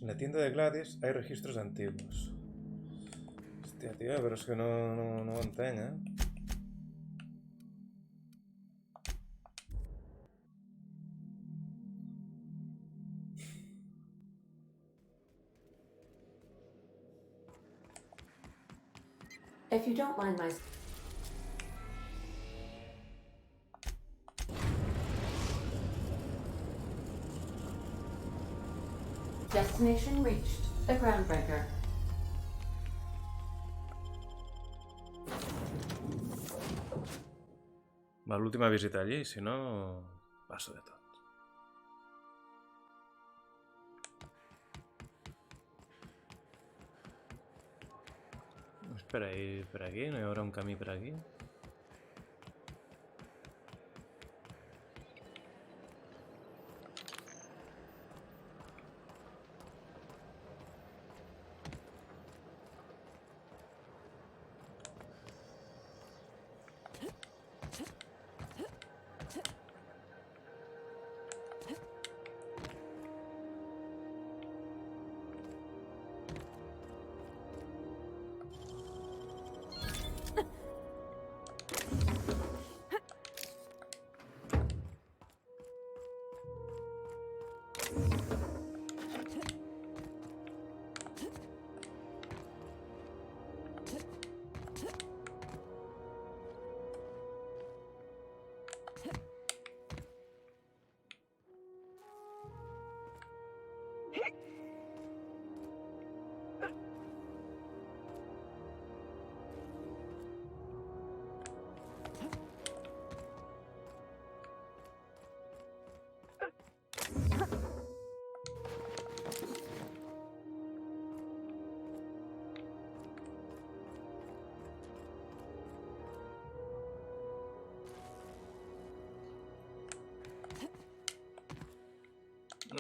S13: En la tienda de Gladys hay registros antiguos. Hostia, tío, pero es que no ho entenc, eh?
S1: If you don't mind my... Destination reached. The Groundbreaker.
S13: Va, l'última visita allí, si no, passo de tot. Espera, i per aquí? No hi haurà un camí per aquí?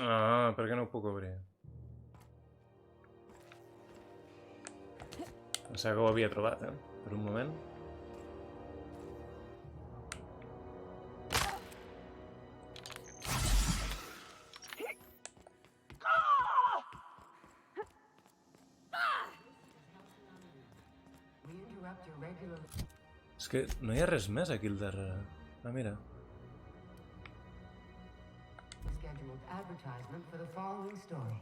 S13: Ah, per què no ho puc obrir? Pensava que ho havia trobat, per un moment. És que no hi ha res més aquí al darrere. Ah, mira.
S5: Scheduled advertisement for the following story.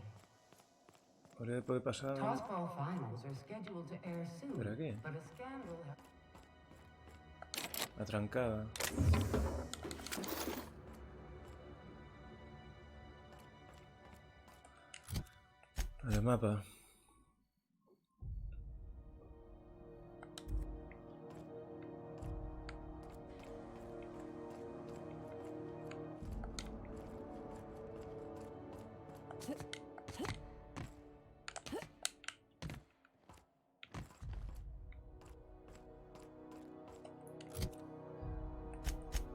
S13: Hauria de poder passar...
S5: Tossball finals are scheduled to air soon,
S13: Per aquí.
S5: but a scandal
S13: La trencada. El mapa.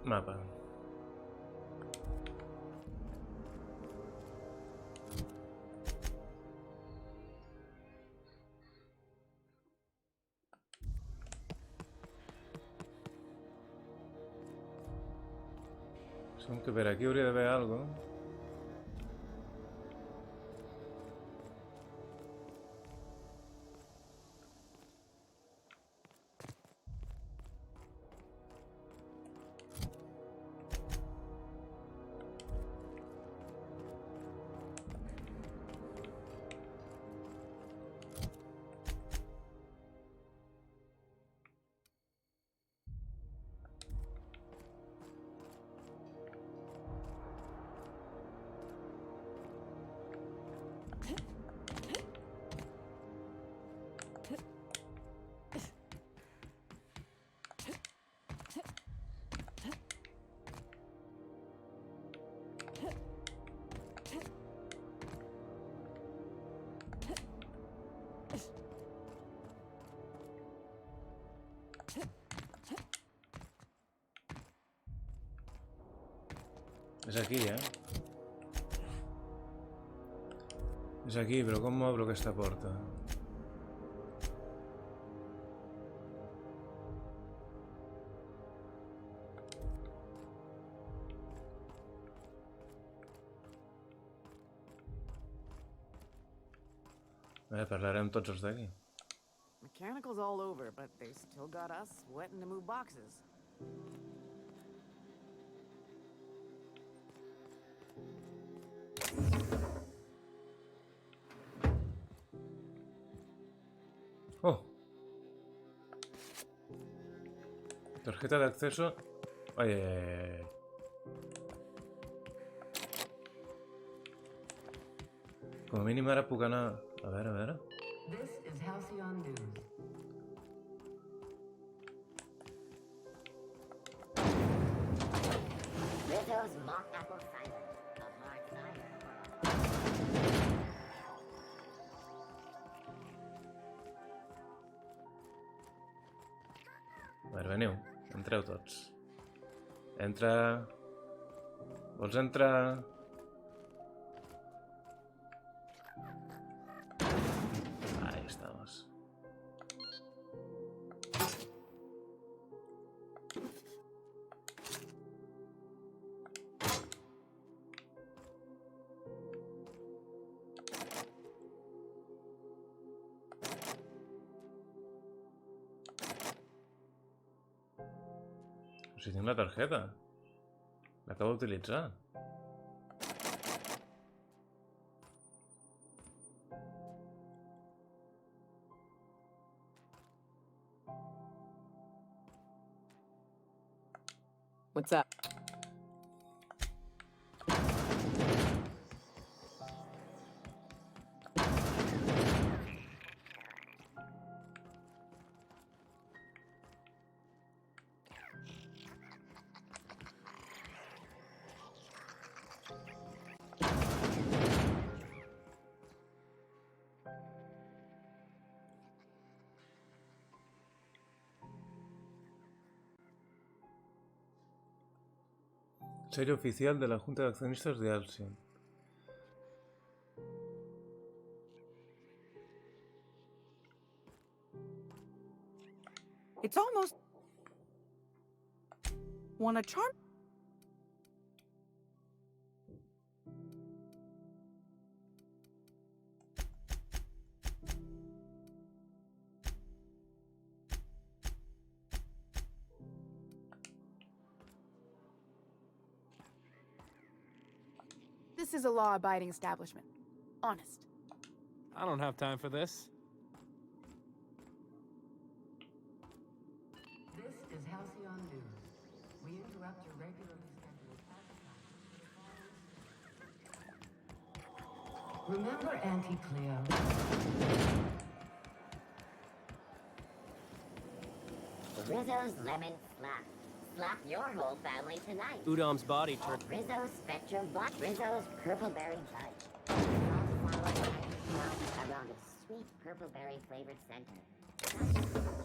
S13: Mapa. Som que per aquí hauria d'haver algo. És aquí, És aquí, però com m'obro aquesta porta? Parlarem tots els d'aquí.
S11: Mechanical's all over, but they still got us sweating to move boxes.
S13: Oh. Tarjeta de acceso. Ay, ay, ay, ay. Com a mínim ara puc anar... A veure, a veure...
S5: This is Halcyon News.
S6: Rizzo's mock apple cider. A hard cider.
S13: A veure, veniu. Entreu tots. Entra... Vols entrar? Ahí estamos. Si tinc la targeta. L'acabo d'utilitzar.
S3: What's up?
S13: Sello oficial de la Junta de Accionistas de Halcyon.
S11: It's almost... Wanna charm? This is a law-abiding establishment. Honest.
S14: I don't have time for this.
S5: This is Halcyon News. We interrupt your regularly scheduled advertising. Remember Auntie Cleo?
S6: Rizzo's Lemon Slap. Slap your whole family tonight.
S19: Udom's body turned.
S6: Rizzo's Spectrum Black. Rizzo's Purpleberry Touch. Around a sweet purpleberry flavored center.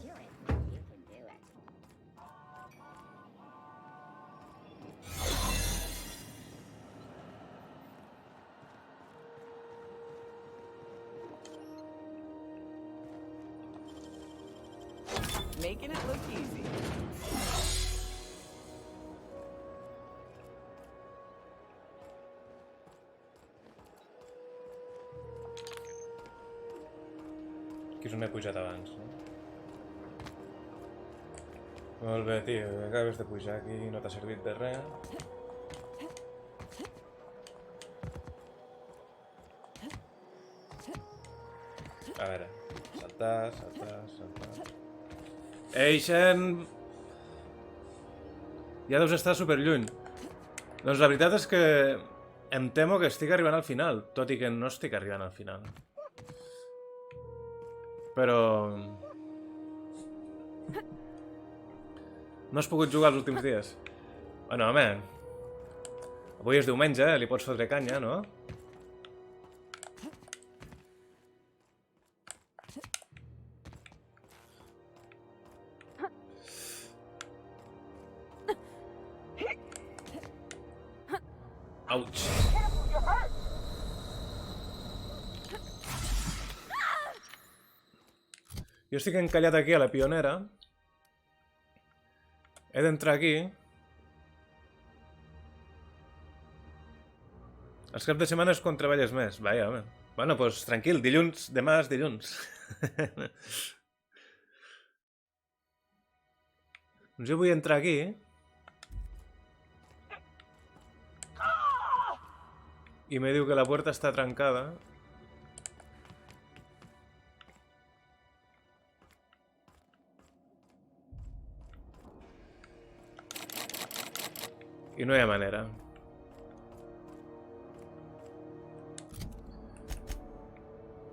S6: Chew it. You can do it.
S3: Making it look easy.
S13: Aquí és on he pujat abans, no? Molt bé, tio, acabes de pujar aquí, no t'ha servit de res. A veure, saltar, saltar, saltar... Eixen! Ja deus estar superlluny. Doncs la veritat és que em temo que estic arribant al final, tot i que no estic arribant al final. Però... no has pogut jugar els últims dies. Bueno, home... avui és diumenge, li pots fotre canya, no? Ouch. Jo estic encallat aquí a la pionera. He d'entrar aquí. Els caps de setmana és quan treballes més. Vaja, home. Bueno, doncs tranquil, dilluns, demà és dilluns. Doncs jo vull entrar aquí. I me diu que la puerta està trencada. I no hi ha manera.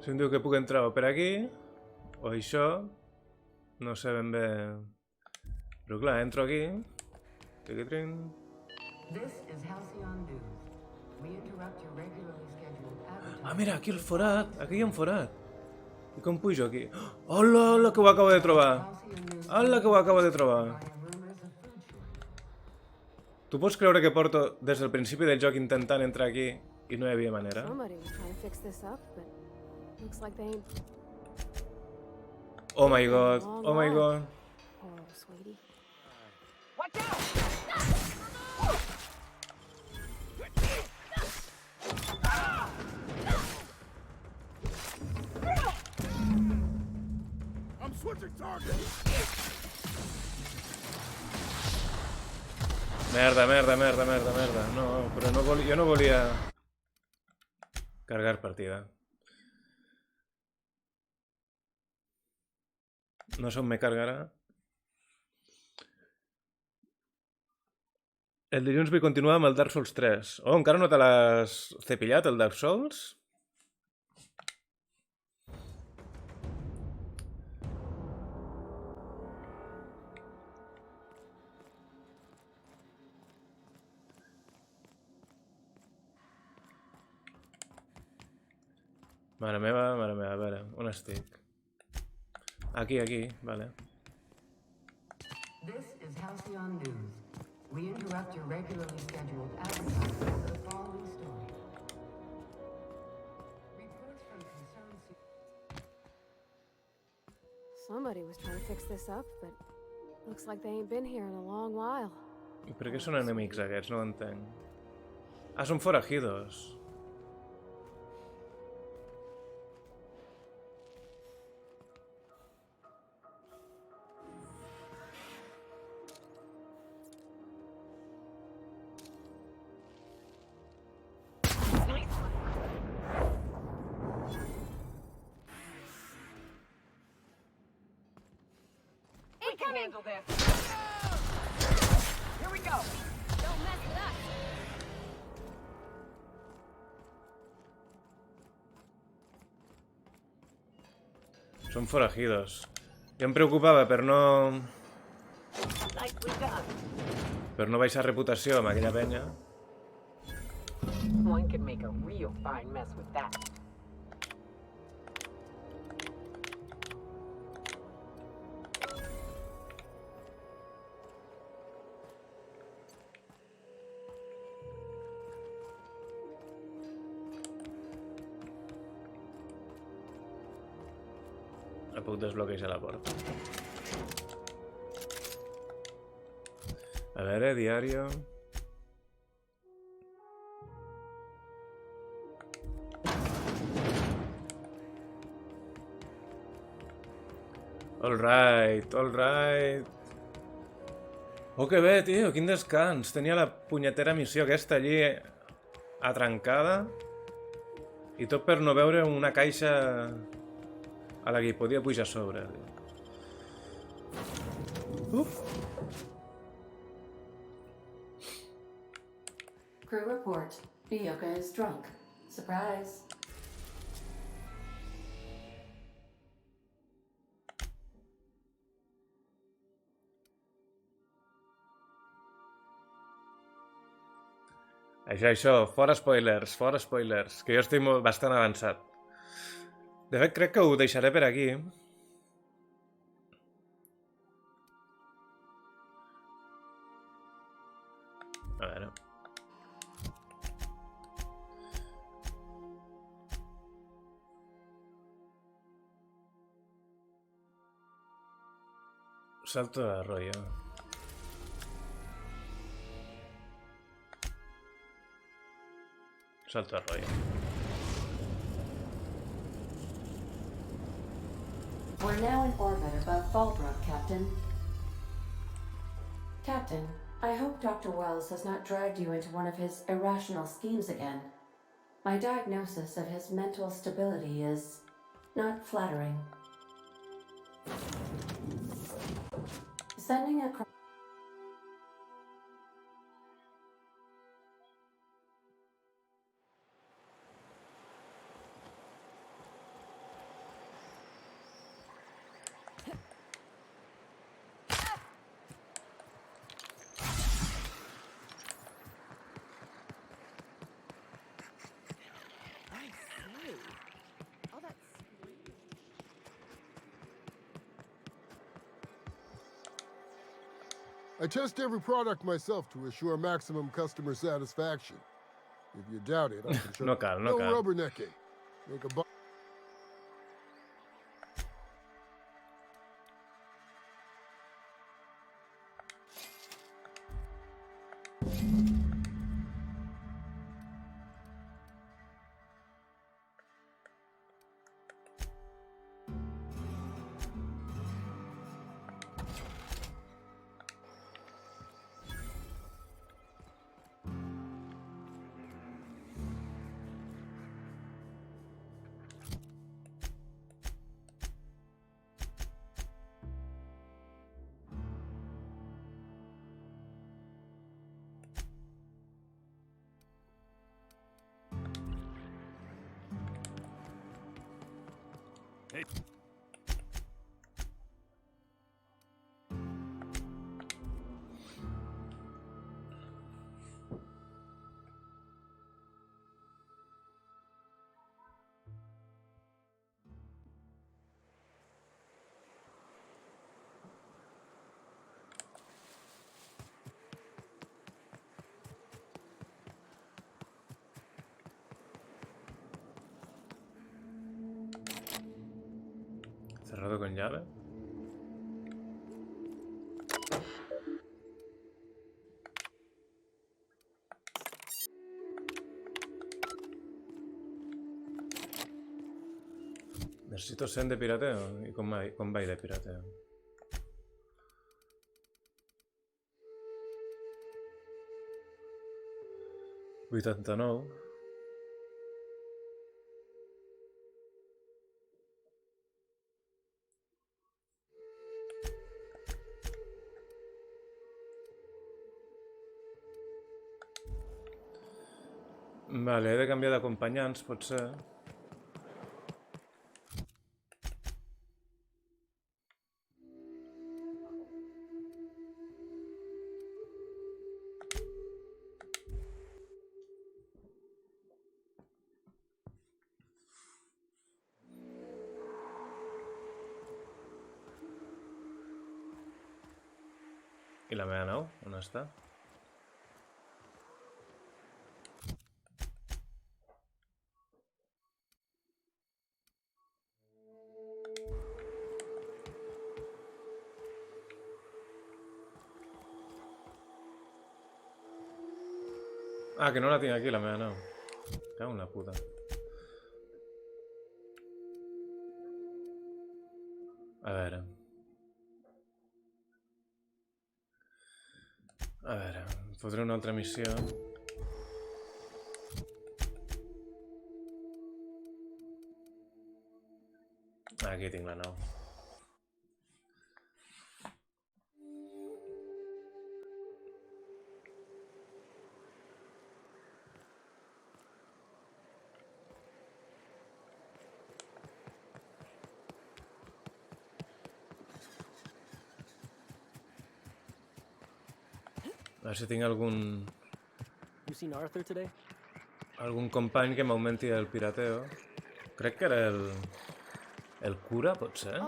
S13: Si em diu que puc entrar o per aquí, o això, no sé ben bé... Però clar, entro aquí. Tiquitrin.
S5: This is Halcyon News. We interrupt your regularly scheduled advertising.
S13: Ah, mira, aquí el forat. Aquí hi ha un forat. I com pujo aquí? Hola, hola, que ho acabo de trobar. Hola, que ho acabo de trobar. Tu pots creure que porto des del principi del joc intentant entrar aquí i no hi havia manera? Oh my god, oh my god.
S14: I'm switching targets.
S13: Merda, merda, merda, merda, merda. No, però no jo no volia cargar partida. No sé on me cargarà. El dilluns vull continuar amb el Dark Souls 3. Oh, encara no te l'has cepillat, el Dark Souls? Mare meva, a veure, on estic? Aquí, aquí, vale.
S5: This is Halcyon News. We interrupt your regularly scheduled advertising for the following story. Reports from concerned...
S16: Somebody was trying to fix this up, but Looks like they ain't been here in a long while.
S13: I per què són enemics aquests? No ho entenc. Ah, són forajidos.
S11: Handle this. Here we go.
S16: Don't mess with us.
S13: Són forajidos. Jo em preocupava per no... per no baixar reputació amb aquella penya.
S3: One could make a real fine mess with that.
S13: No puc desbloquejar la porta. A veure, diario... All right, all right. Oh, que bé, tio, quin descans. Tenia la punyetera missió aquesta allí atrancada i tot per no veure una caixa a la que hi podia pujar a sobre. Uf.
S1: Crew report. Bioka is drunk. Surprise.
S13: Això, fora spoilers, que jo estic bastant avançat. De fet, crec que ho deixaré per aquí. A veure... Salto de arroyo. Salto de arroyo.
S1: We're now in orbit above Fallbrook, Captain. Captain, I hope Dr. Wells has not dragged you into one of his irrational schemes again. My diagnosis of his mental stability is not flattering. Sending a...
S19: I test every product myself to assure maximum customer satisfaction. If you doubt it, I can show
S13: No cal.
S19: no rubbernecking. Make a
S14: Hey.
S13: Cerrado con llave. Necessito 100 de pirateo. I com va de pirateo? $89. Vale, he de canviar d'acompanyants, potser. I la meva nau? On està? Ah, que no la tinc aquí, la meva nau. Cago en la puta. A veure. A veure, fotré una altra missió. Aquí tinc la nau. A veure si tinc algun company que m'augmenti el pirateo. Crec que era el cura, potser?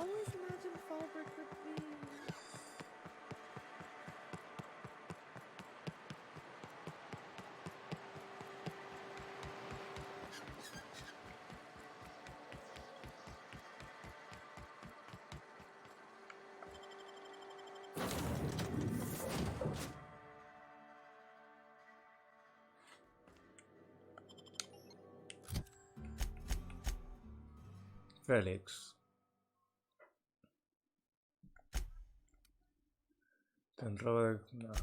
S13: Fèlix. Ten roba de... No.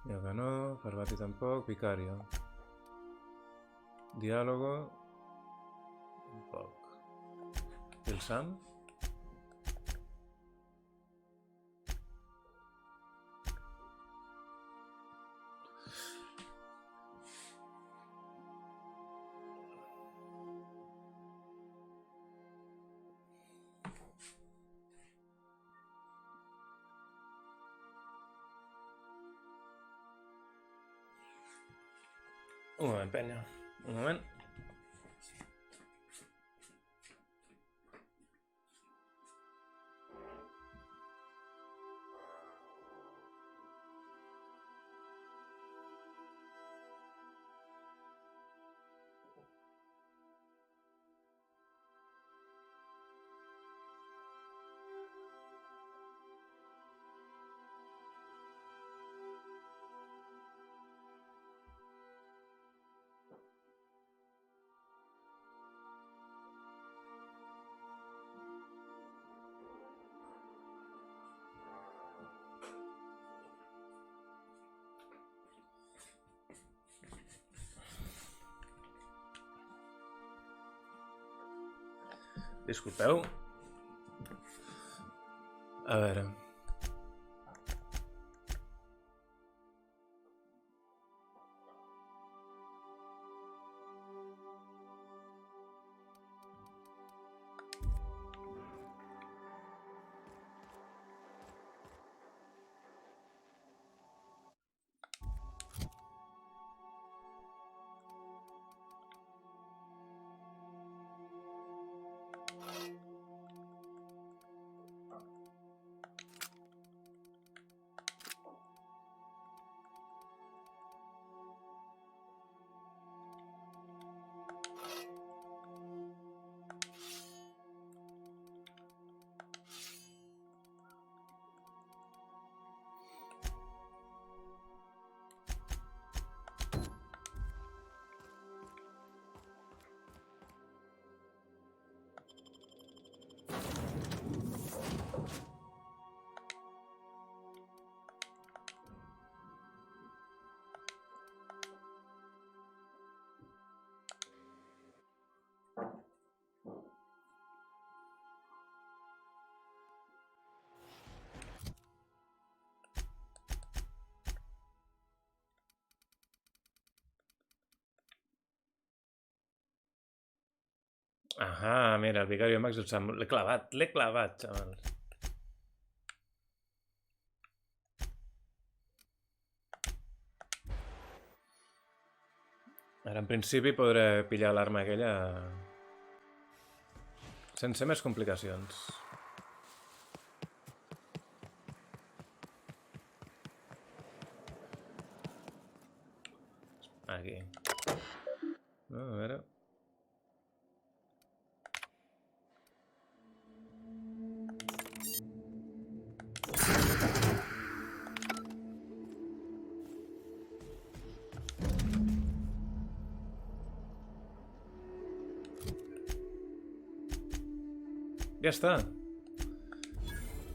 S13: Yoga no, Parvati tampoc, Vicario. Diálogo... Un poc. I el Sam? Un moment, penya. Un moment. Disculpeu. A veure... Ahà, mira, el Vicario Max l'he clavat, xaval. Ara, en principi, podré pillar l'arma aquella sense més complicacions. Aquí. A veure... Ja està.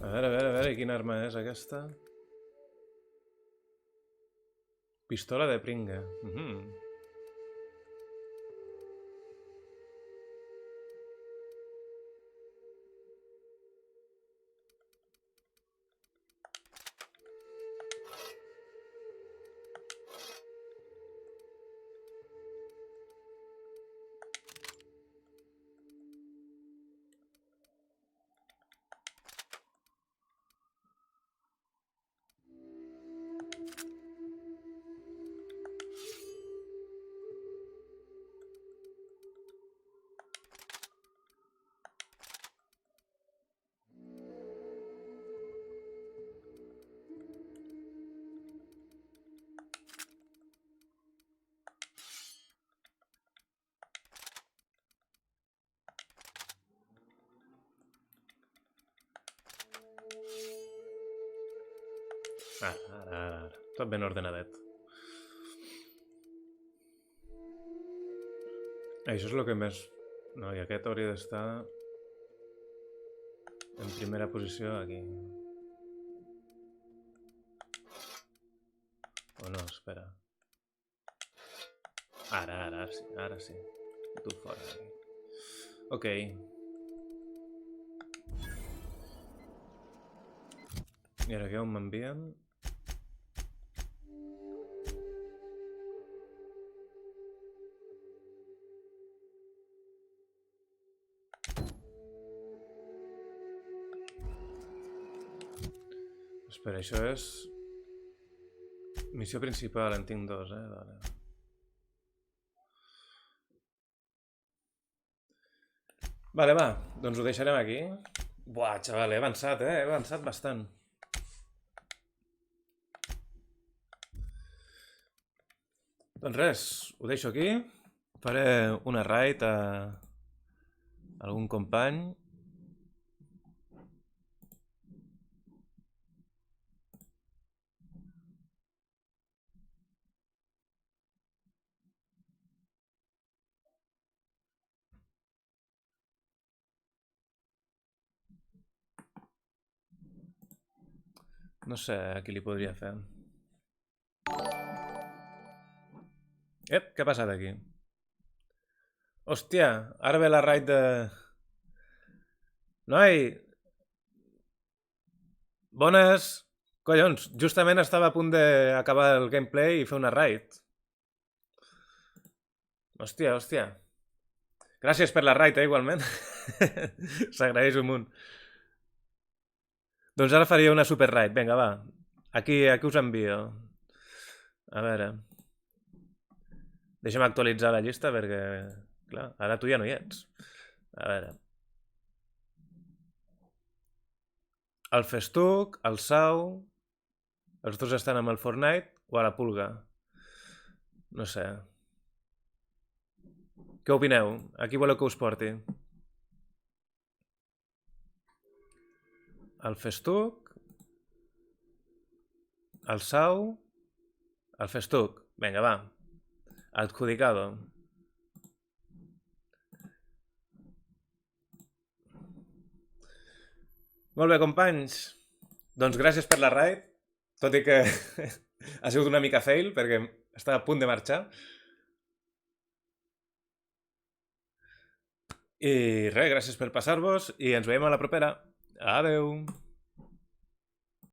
S13: A veure, quina arma és aquesta? Pistola de pringa. Ara. Tot ben ordenadet. Això és el que més... No, i aquest hauria d'estar en primera posició aquí. O no, espera. Ara sí. Tu fora. Ok. I ara aquí on m'envien? Espera, això és... Missió principal, en tinc dos, Vale. Vale, va, doncs ho deixarem aquí. Buah, xaval, he avançat, He avançat bastant. Doncs res, ho deixo aquí. Faré una raid a algun company. No sé a qui li podria fer. Què ha passat aquí? Hòstia, ara ve la raid de... Noi! Bones! Collons, justament estava a punt d'acabar el gameplay i fer una raid. Hòstia. Gràcies per la raid, igualment. S'agraeix un munt. Doncs ara faria una super raid. Vinga, va. Aquí us envio. A veure. Deixa'm actualitzar la llista perquè... Clar, ara tu ja no hi ets. A veure. El Festuc, el Sau... Els dos estan amb el Fortnite o a la Pulga. No sé. Què opineu? A qui voleu que us porti? El Festuc... El Sau... El Festuc. Vinga, va. Adjudicado. Molt bé, companys. Doncs gràcies per la raid, tot i que ha sigut una mica fail, perquè estava a punt de marxar. I res, gràcies per passar-vos i ens veiem a la propera. Adeu!